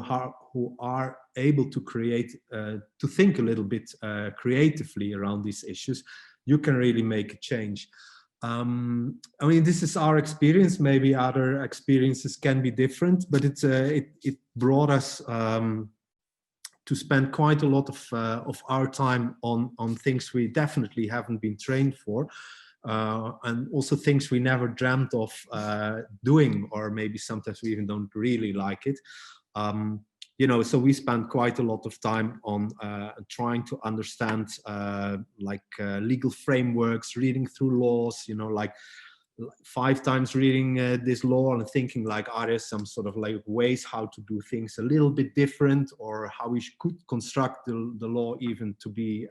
who are able to create, to think a little bit creatively around these issues, you can really make a change. I mean, this is our experience. Maybe other experiences can be different, but it brought us to spend quite a lot of our time on things we definitely haven't been trained for. And also things we never dreamt of doing, or maybe sometimes we even don't really like it. You know, so we spent quite a lot of time on trying to understand legal frameworks, reading through laws, you know, like 5 times reading this law and thinking like, are there some sort of like ways how to do things a little bit different, or how we could construct the law even to be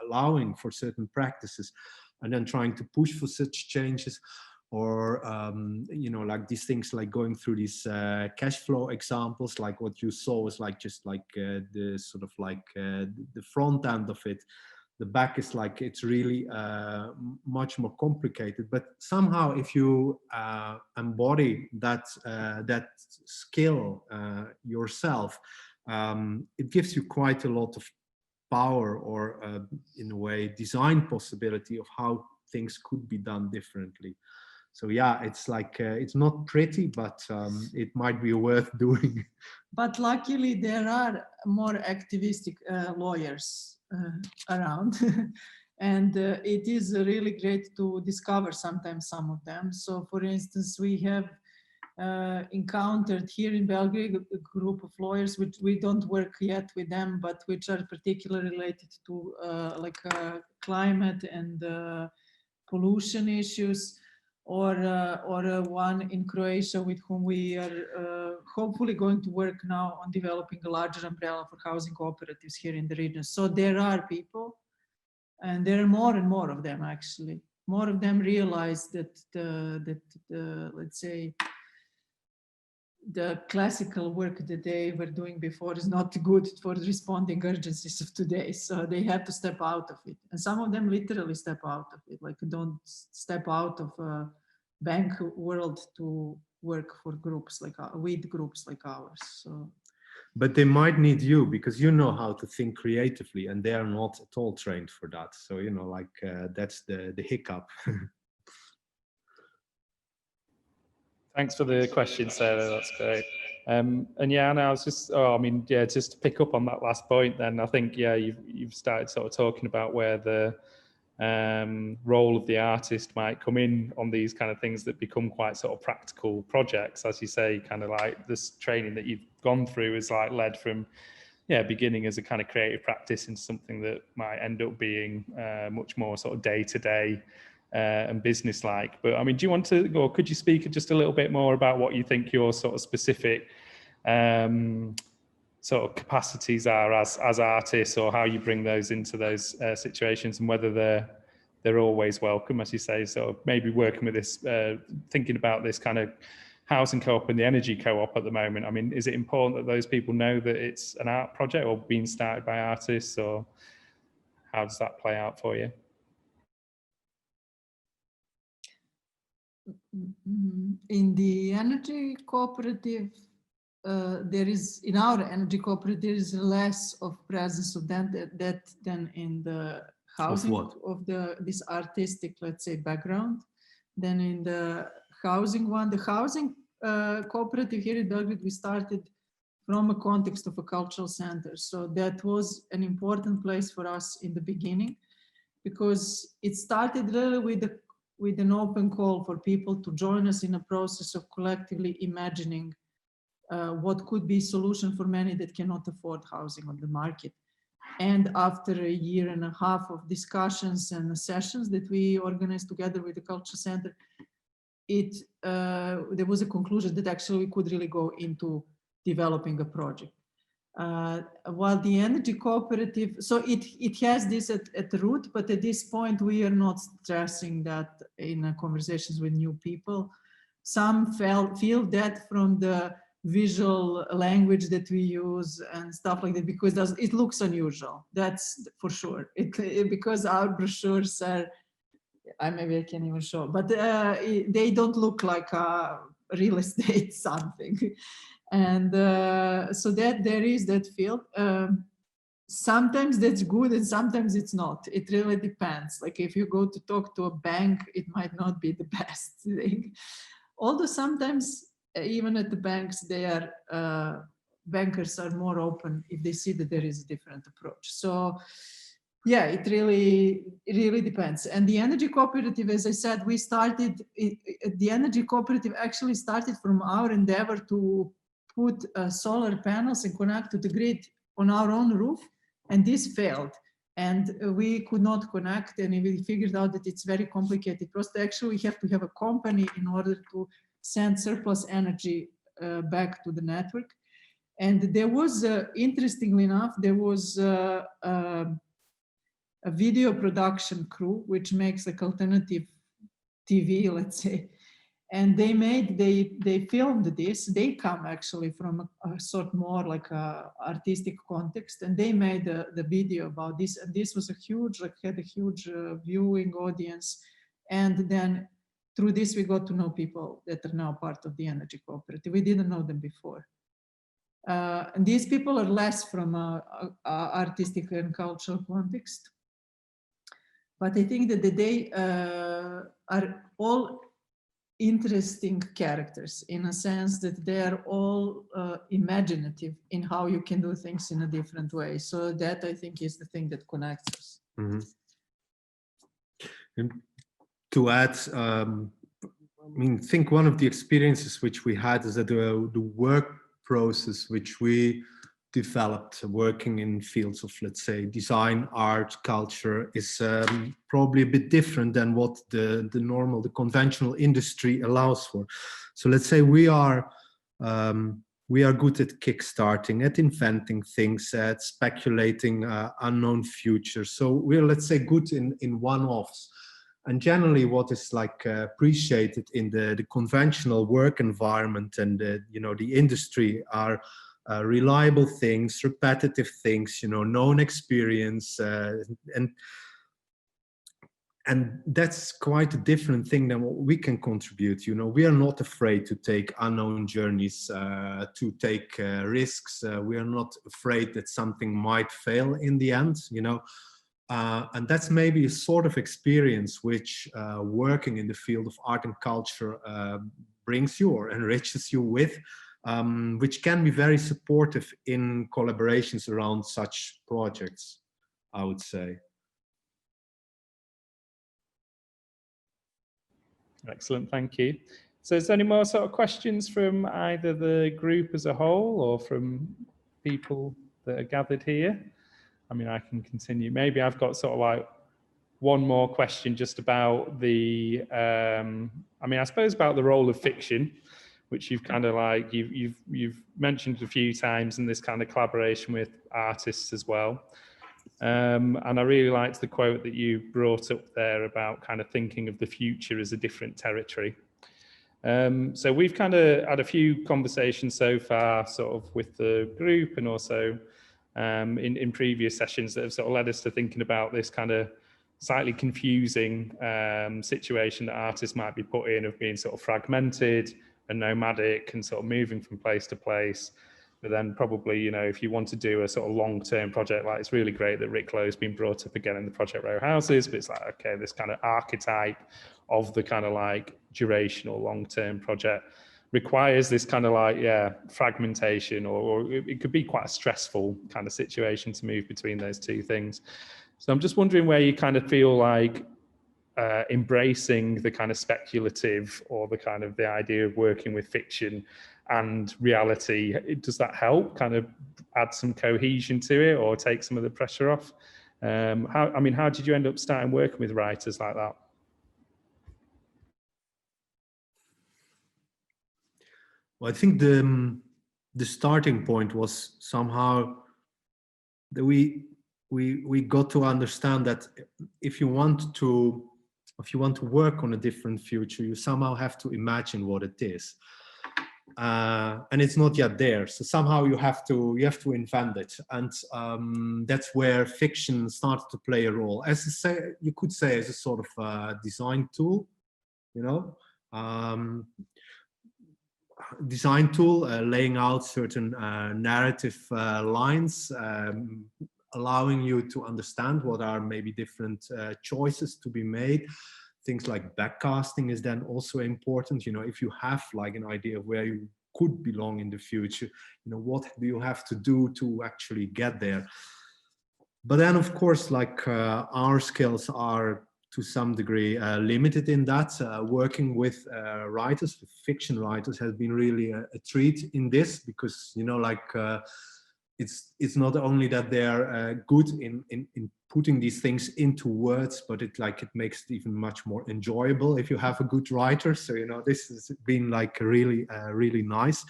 allowing for certain practices, and then trying to push for such changes. Or, you know, like these things like going through these cash flow examples, like what you saw was like just like the sort of like the front end of it. The back is like, it's really much more complicated. But somehow if you embody that, that skill yourself, it gives you quite a lot of power, or in a way design possibility of how things could be done differently. So yeah, it's like it's not pretty, but it might be worth doing. But luckily there are more activistic lawyers around, and it is really great to discover sometimes some of them. So for instance, we have encountered here in Belgrade a group of lawyers which we don't work yet with them, but which are particularly related to climate and pollution issues, or one in Croatia with whom we are hopefully going to work now on developing a larger umbrella for housing cooperatives here in the region. So there are people, and there are more and more of them actually. More of them realize that let's say, the classical work that they were doing before is not good for responding urgencies of today. So they have to step out of it. And some of them literally step out of it, like don't step out of a bank world to work for groups like with groups like ours. So. But they might need you, because you know how to think creatively, and they are not at all trained for that. So, you know, like that's the hiccup. Thanks for the question, Sarah. That's great. And yeah, Anna, I was just, I mean, yeah, just to pick up on that last point, then I think, yeah, you've started sort of talking about where the role of the artist might come in on these kind of things that become quite sort of practical projects. As you say, kind of like this training that you've gone through is like led from, yeah, beginning as a kind of creative practice into something that might end up being much more sort of day-to-day and business-like. But I mean, do you want to, or could you speak just a little bit more about what you think your sort of specific sort of capacities are as artists, or how you bring those into those situations, and whether they're always welcome, as you say? So maybe working with this, thinking about this kind of housing co-op and the energy co-op at the moment. I mean, is it important that those people know that it's an art project or being started by artists, or how does that play out for you? In the energy cooperative, there is, in our energy cooperative, there is less of presence of that than in the housing of this artistic, let's say, background, than in the housing one. The housing cooperative here in Belgrade, we started from a context of a cultural center. So that was an important place for us in the beginning, because it started really with an open call for people to join us in a process of collectively imagining what could be a solution for many that cannot afford housing on the market. And after a year and a half of discussions and sessions that we organized together with the Culture Center, there was a conclusion that actually we could really go into developing a project. While the energy cooperative, so it has this at the root, but at this point we are not stressing that in conversations with new people. Some feel that from the visual language that we use and stuff like that, because it looks unusual. That's for sure. Because our brochures are, maybe I can't even show, but they don't look like real estate something. And so that there is that field. Sometimes that's good and sometimes it's not. It really depends. Like if you go to talk to a bank, it might not be the best thing. Although sometimes even at the banks, they are, bankers are more open if they see that there is a different approach. So yeah, it really depends. And the energy cooperative, as I said, we started, the energy cooperative actually started from our endeavor to put solar panels and connect to the grid on our own roof. And this failed. And we could not connect, and we figured out that it's very complicated process. Actually, we have to have a company in order to send surplus energy back to the network. And there was, interestingly enough, there was a video production crew, which makes like alternative TV, let's say. And they filmed this. They come actually from a sort more like a artistic context, and they made the video about this. And this was a huge, like had a huge viewing audience. And then through this, we got to know people that are now part of the energy cooperative. We didn't know them before. And these people are less from a artistic and cultural context. But I think that they are all interesting characters in a sense that they are all imaginative in how you can do things in a different way. So that I think is the thing that connects us. Mm-hmm. And to add, I mean, I think one of the experiences which we had is that the work process which we developed working in fields of, let's say, design, art, culture is probably a bit different than what the normal, the conventional industry allows for. So let's say we are good at kickstarting, at inventing things, at speculating unknown futures. So we're, let's say, good in one-offs. And generally what is like appreciated in the conventional work environment and the industry are reliable things, repetitive things, known experience, and that's quite a different thing than what we can contribute. We are not afraid to take unknown journeys, to take risks. We are not afraid that something might fail in the end, and that's maybe a sort of experience which working in the field of art and culture brings you or enriches you with. Which can be very supportive in collaborations around such projects, I would say. Excellent, thank you. So is there any more sort of questions from either the group as a whole or from people that are gathered here? I mean, I can continue. Maybe I've got sort of like one more question just about the, I suppose about the role of fiction, which you've kind of like, you've mentioned a few times in this kind of collaboration with artists as well. And I really liked the quote that you brought up there about kind of thinking of the future as a different territory. So we've kind of had a few conversations so far sort of with the group and also in previous sessions that have sort of led us to thinking about this kind of slightly confusing situation that artists might be put in of being sort of fragmented and nomadic and sort of moving from place to place. But then probably, if you want to do a sort of long-term project, like it's really great that Rick Lowe's been brought up again in the Project Row Houses, but it's like, okay, this kind of archetype of the kind of like durational long-term project requires this kind of like, fragmentation, or it could be quite a stressful kind of situation to move between those two things. So I'm just wondering where you kind of feel like embracing the kind of speculative or the kind of the idea of working with fiction and reality, does that help kind of add some cohesion to it or take some of the pressure off? How did you end up starting working with writers like that? Well, I think the starting point was somehow that we got to understand that if you want to work on a different future, you somehow have to imagine what it is, and it's not yet there. So somehow you have to invent it, and that's where fiction started to play a role. You could say as a sort of design tool, design tool, laying out certain narrative lines, allowing you to understand what are maybe different choices to be made. Things like backcasting is then also important. You know, if you have like an idea of where you could belong in the future, you know, what do you have to do to actually get there? But then, of course, like our skills are to some degree limited in that. Working with writers, with fiction writers, has been really a treat in this, because, you know, like it's not only that they're good in putting these things into words, but it makes it even much more enjoyable if you have a good writer. So, you know, this has been like really really nice.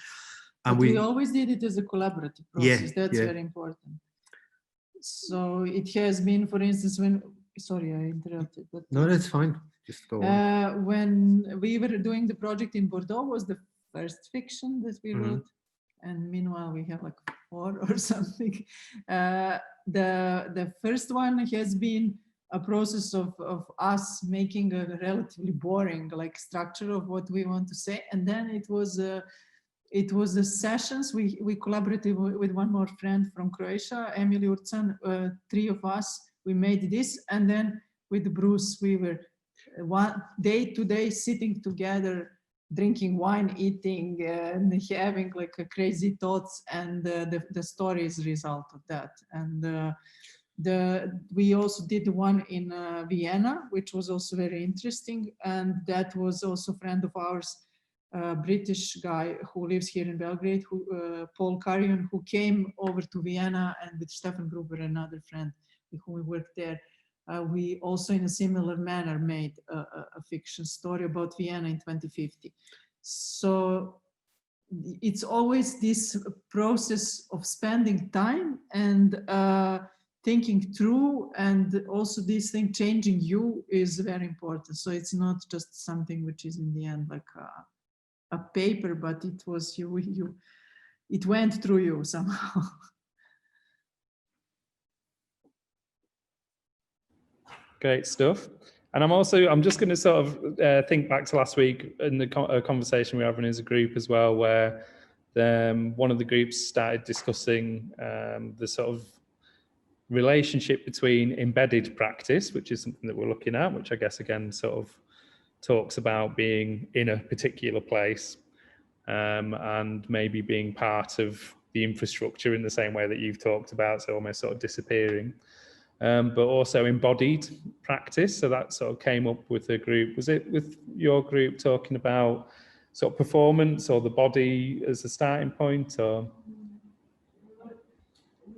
And we always did it as a collaborative process. That's very important. So it has been, for instance, when, sorry, I interrupted. But, no, that's fine. Just go on. When we were doing the project in Bordeaux, was the first fiction that we wrote. And meanwhile, we have like 4 or something. The first one has been a process of us making a relatively boring like structure of what we want to say. And then it was the sessions. We collaborated with one more friend from Croatia, Emily Urcan, 3 of us. We made this, and then with Bruce, we were day to day sitting together, drinking wine, eating, and having like a crazy thoughts, and the story is a result of that. And we also did one in Vienna, which was also very interesting, and that was also a friend of ours, British guy who lives here in Belgrade, Paul Carrion, who came over to Vienna, and with Stefan Gruber, another friend with whom we worked there. We also, in a similar manner, made a fiction story about Vienna in 2050. So it's always this process of spending time and thinking through, and also this thing changing you is very important. So it's not just something which is in the end like a paper, but it was it went through you somehow. Great stuff. And I'm just going to sort of think back to last week in the conversation we were having as a group as well, where one of the groups started discussing the sort of relationship between embedded practice, which is something that we're looking at, which I guess again sort of talks about being in a particular place and maybe being part of the infrastructure in the same way that you've talked about, so almost sort of disappearing. But also embodied practice. So that sort of came up with the group. Was it with your group talking about sort of performance or the body as a starting point, or?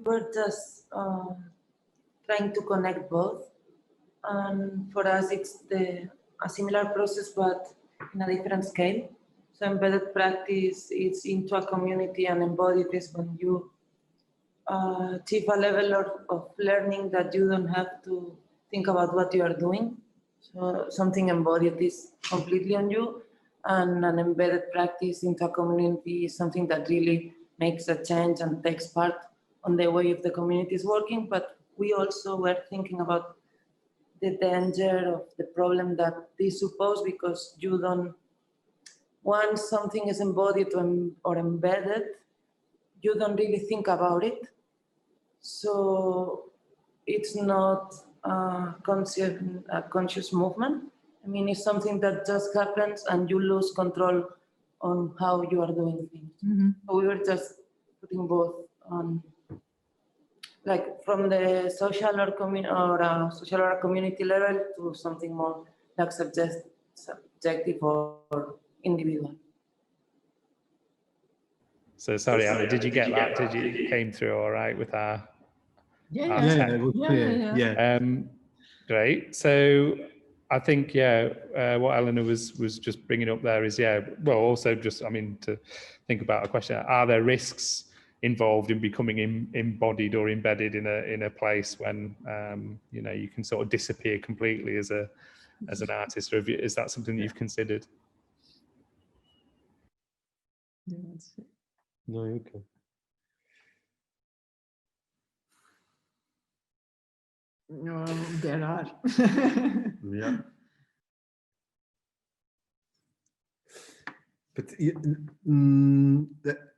We're just trying to connect both. And for us, it's a similar process, but in a different scale. So embedded practice is into a community, and embodied is when you achieve a level of learning that you don't have to think about what you are doing. So something embodied is completely on you, and an embedded practice into a community is something that really makes a change and takes part on the way of the community is working. But we also were thinking about the danger of the problem that this supposes, because you don't, once something is embodied or embedded, you don't really think about it. So it's not a conscious movement. I mean, it's something that just happens and you lose control on how you are doing things. Mm-hmm. So we were just putting both on, like from the social or community level to something more like subjective or individual. So sorry, Anna, did you get that? Did you came through all right with our? Yeah. Great. So I think what Eleanor was just bringing up there is well, also just to think about a question: are there risks involved in becoming embodied or embedded in a place when you can sort of disappear completely as an artist? Or is that something that you've considered? No, you can. There are. Yeah. But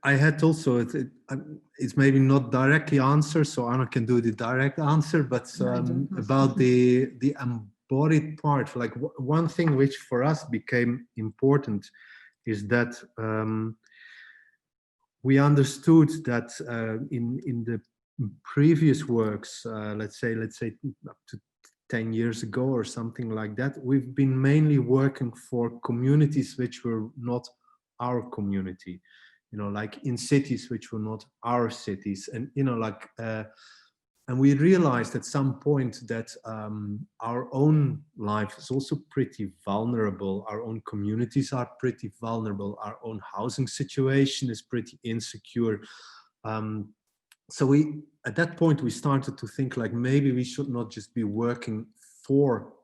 I had also, it's maybe not directly answer, so Anna can do the direct answer, but about the embodied part, like one thing which for us became important is that we understood that in the previous works, let's say up to 10 years ago or something like that, we've been mainly working for communities which were not our community, you know, like in cities which were not our cities, and you know, like and we realized at some point that our own life is also pretty vulnerable, our own communities are pretty vulnerable, our own housing situation is pretty insecure. So we, at that point, we started to think like maybe we should not just be working for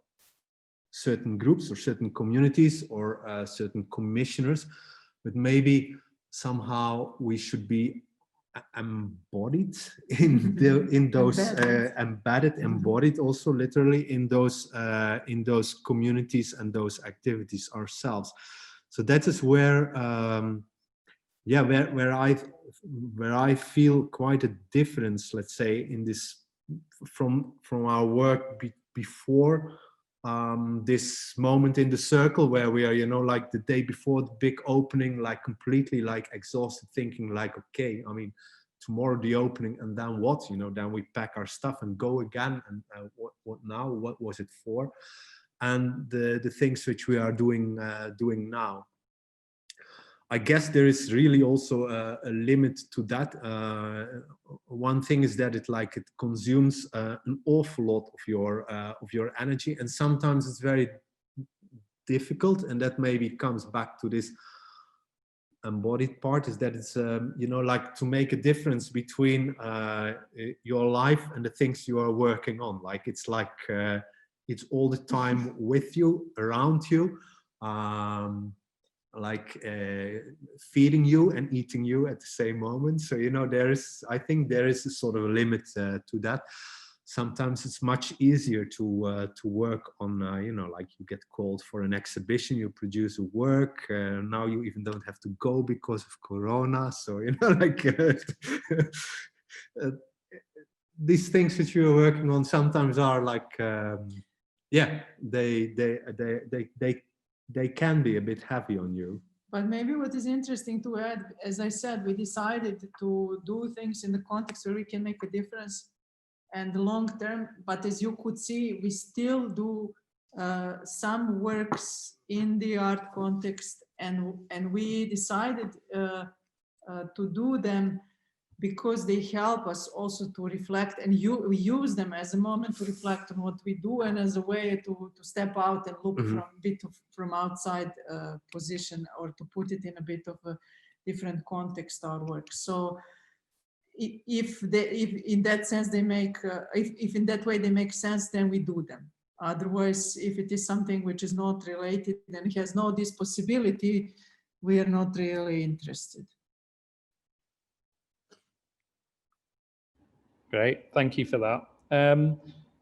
certain groups or certain communities or certain commissioners, but maybe somehow we should be embodied in those embodied also literally in those communities and those activities ourselves. So that is where yeah, where I feel quite a difference, let's say, in this from our work before this moment in the circle where we are, you know, like the day before the big opening, like completely like exhausted, thinking like, okay, I mean, tomorrow the opening, and then what, you know, then we pack our stuff and go again, and what now, what was it for, and the things which we are doing now. I guess there is really also a limit to that. One thing is that it consumes an awful lot of your energy, and sometimes it's very difficult. And that maybe comes back to this embodied part, is that it's you know, like to make a difference between your life and the things you are working on. Like it's all the time with you, around you. Like feeding you and eating you at the same moment. So, you know, I think there is a sort of a limit to that. Sometimes it's much easier to work on, you know, like you get called for an exhibition, you produce a work, now you even don't have to go because of Corona. So, you know, like these things that you are working on sometimes are like, yeah, they can be a bit heavy on you. But maybe what is interesting to add, as I said, we decided to do things in the context where we can make a difference and the long term. But as you could see, we still do some works in the art context, and we decided to do them because they help us also to reflect, and we use them as a moment to reflect on what we do, and as a way to step out and look from a bit from outside position, or to put it in a bit of a different context, our work. So if in that sense they make, if in that way they make sense, then we do them. Otherwise, if it is something which is not related and has no this possibility, we are not really interested. Great, thank you for that.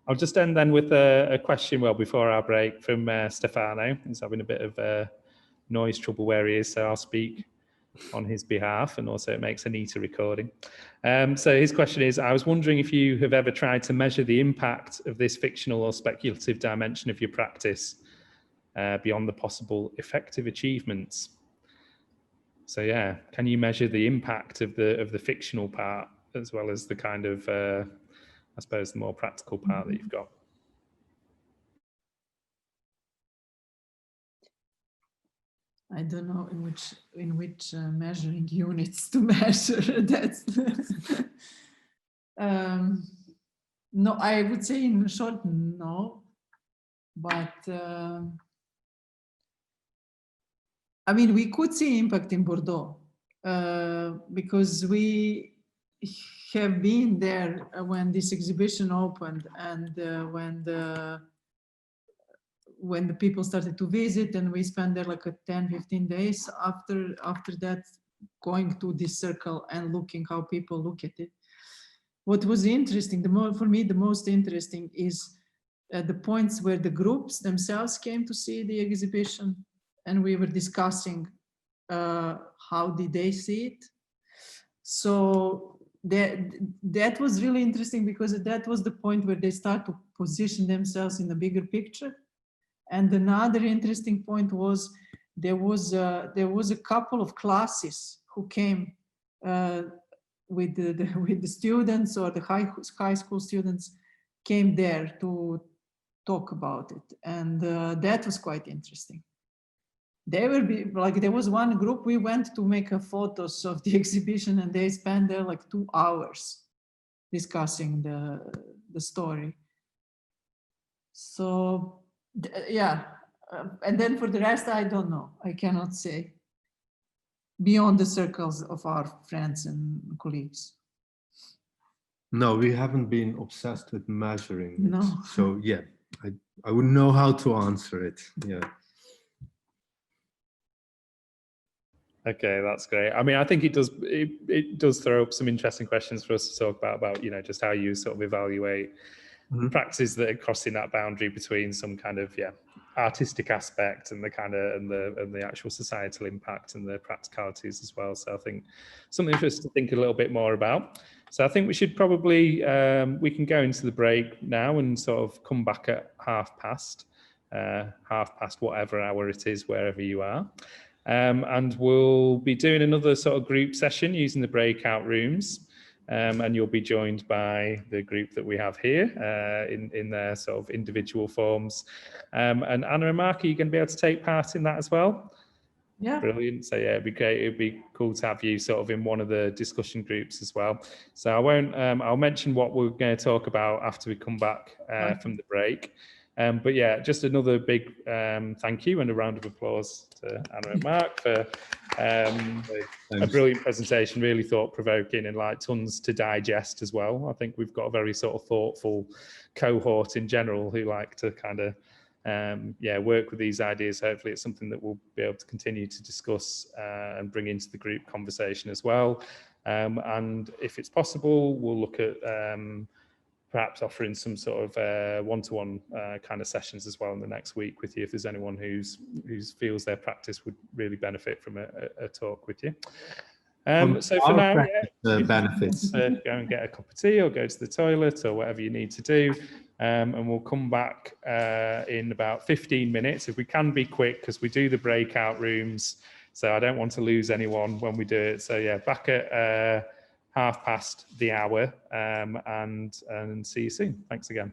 I'll just end then with a question, well, before our break, from Stefano. He's having a bit of noise trouble where he is, so I'll speak on his behalf, and also it makes a neater recording. So his question is, I was wondering if you have ever tried to measure the impact of this fictional or speculative dimension of your practice beyond the possible effective achievements. So yeah, can you measure the impact of the fictional part, as well as the kind of, I suppose, the more practical part that you've got? I don't know in which measuring units to measure. That's no, I would say in short, no. But I mean, we could see impact in Bordeaux because we have been there when this exhibition opened, and when the people started to visit, and we spent there like 10-15 days after that, going to this circle and looking how people look at it. What was interesting, for me, the most interesting is the points where the groups themselves came to see the exhibition, and we were discussing how did they see it. So that was really interesting, because that was the point where they start to position themselves in the bigger picture. And another interesting point was there was a couple of classes who came with the students, or the high school students came there to talk about it, and that was quite interesting. There was one group, we went to make photos of the exhibition, and they spent there like 2 hours discussing the story. So yeah, and then for the rest, I don't know. I cannot say, beyond the circles of our friends and colleagues. No, we haven't been obsessed with measuring it. No. So yeah, I wouldn't know how to answer it. Yeah. Okay, that's great. I mean, I think it does throw up some interesting questions for us to talk about, you know, just how you sort of evaluate practices that are crossing that boundary between some kind of artistic aspect and the kind of and the actual societal impact and the practicalities as well. So I think something for us to think a little bit more about. So I think we should probably we can go into the break now and sort of come back at 1/2 past whatever hour it is, wherever you are. And we'll be doing another sort of group session using the breakout rooms. And you'll be joined by the group that we have here in their sort of individual forms. And Anna and Marc, are you going to be able to take part in that as well? Yeah. Brilliant. So yeah, it'd be great. It'd be cool to have you sort of in one of the discussion groups as well. So I won't. I'll mention what we're going to talk about after we come back from the break. But yeah, just another big thank you and a round of applause to Anna and Marc for a brilliant presentation, really thought-provoking, and like tons to digest as well. I think we've got a very sort of thoughtful cohort in general who like to kind of work with these ideas. Hopefully it's something that we'll be able to continue to discuss and bring into the group conversation as well. And if it's possible, we'll look at perhaps offering some sort of one-to-one kind of sessions as well in the next week with you, if there's anyone who feels their practice would really benefit from a talk with you. So for now, benefits. Go and get a cup of tea or go to the toilet or whatever you need to do. And we'll come back in about 15 minutes, if we can be quick, because we do the breakout rooms. So I don't want to lose anyone when we do it. So yeah, back at 1/2 past the hour, and see you soon. Thanks again.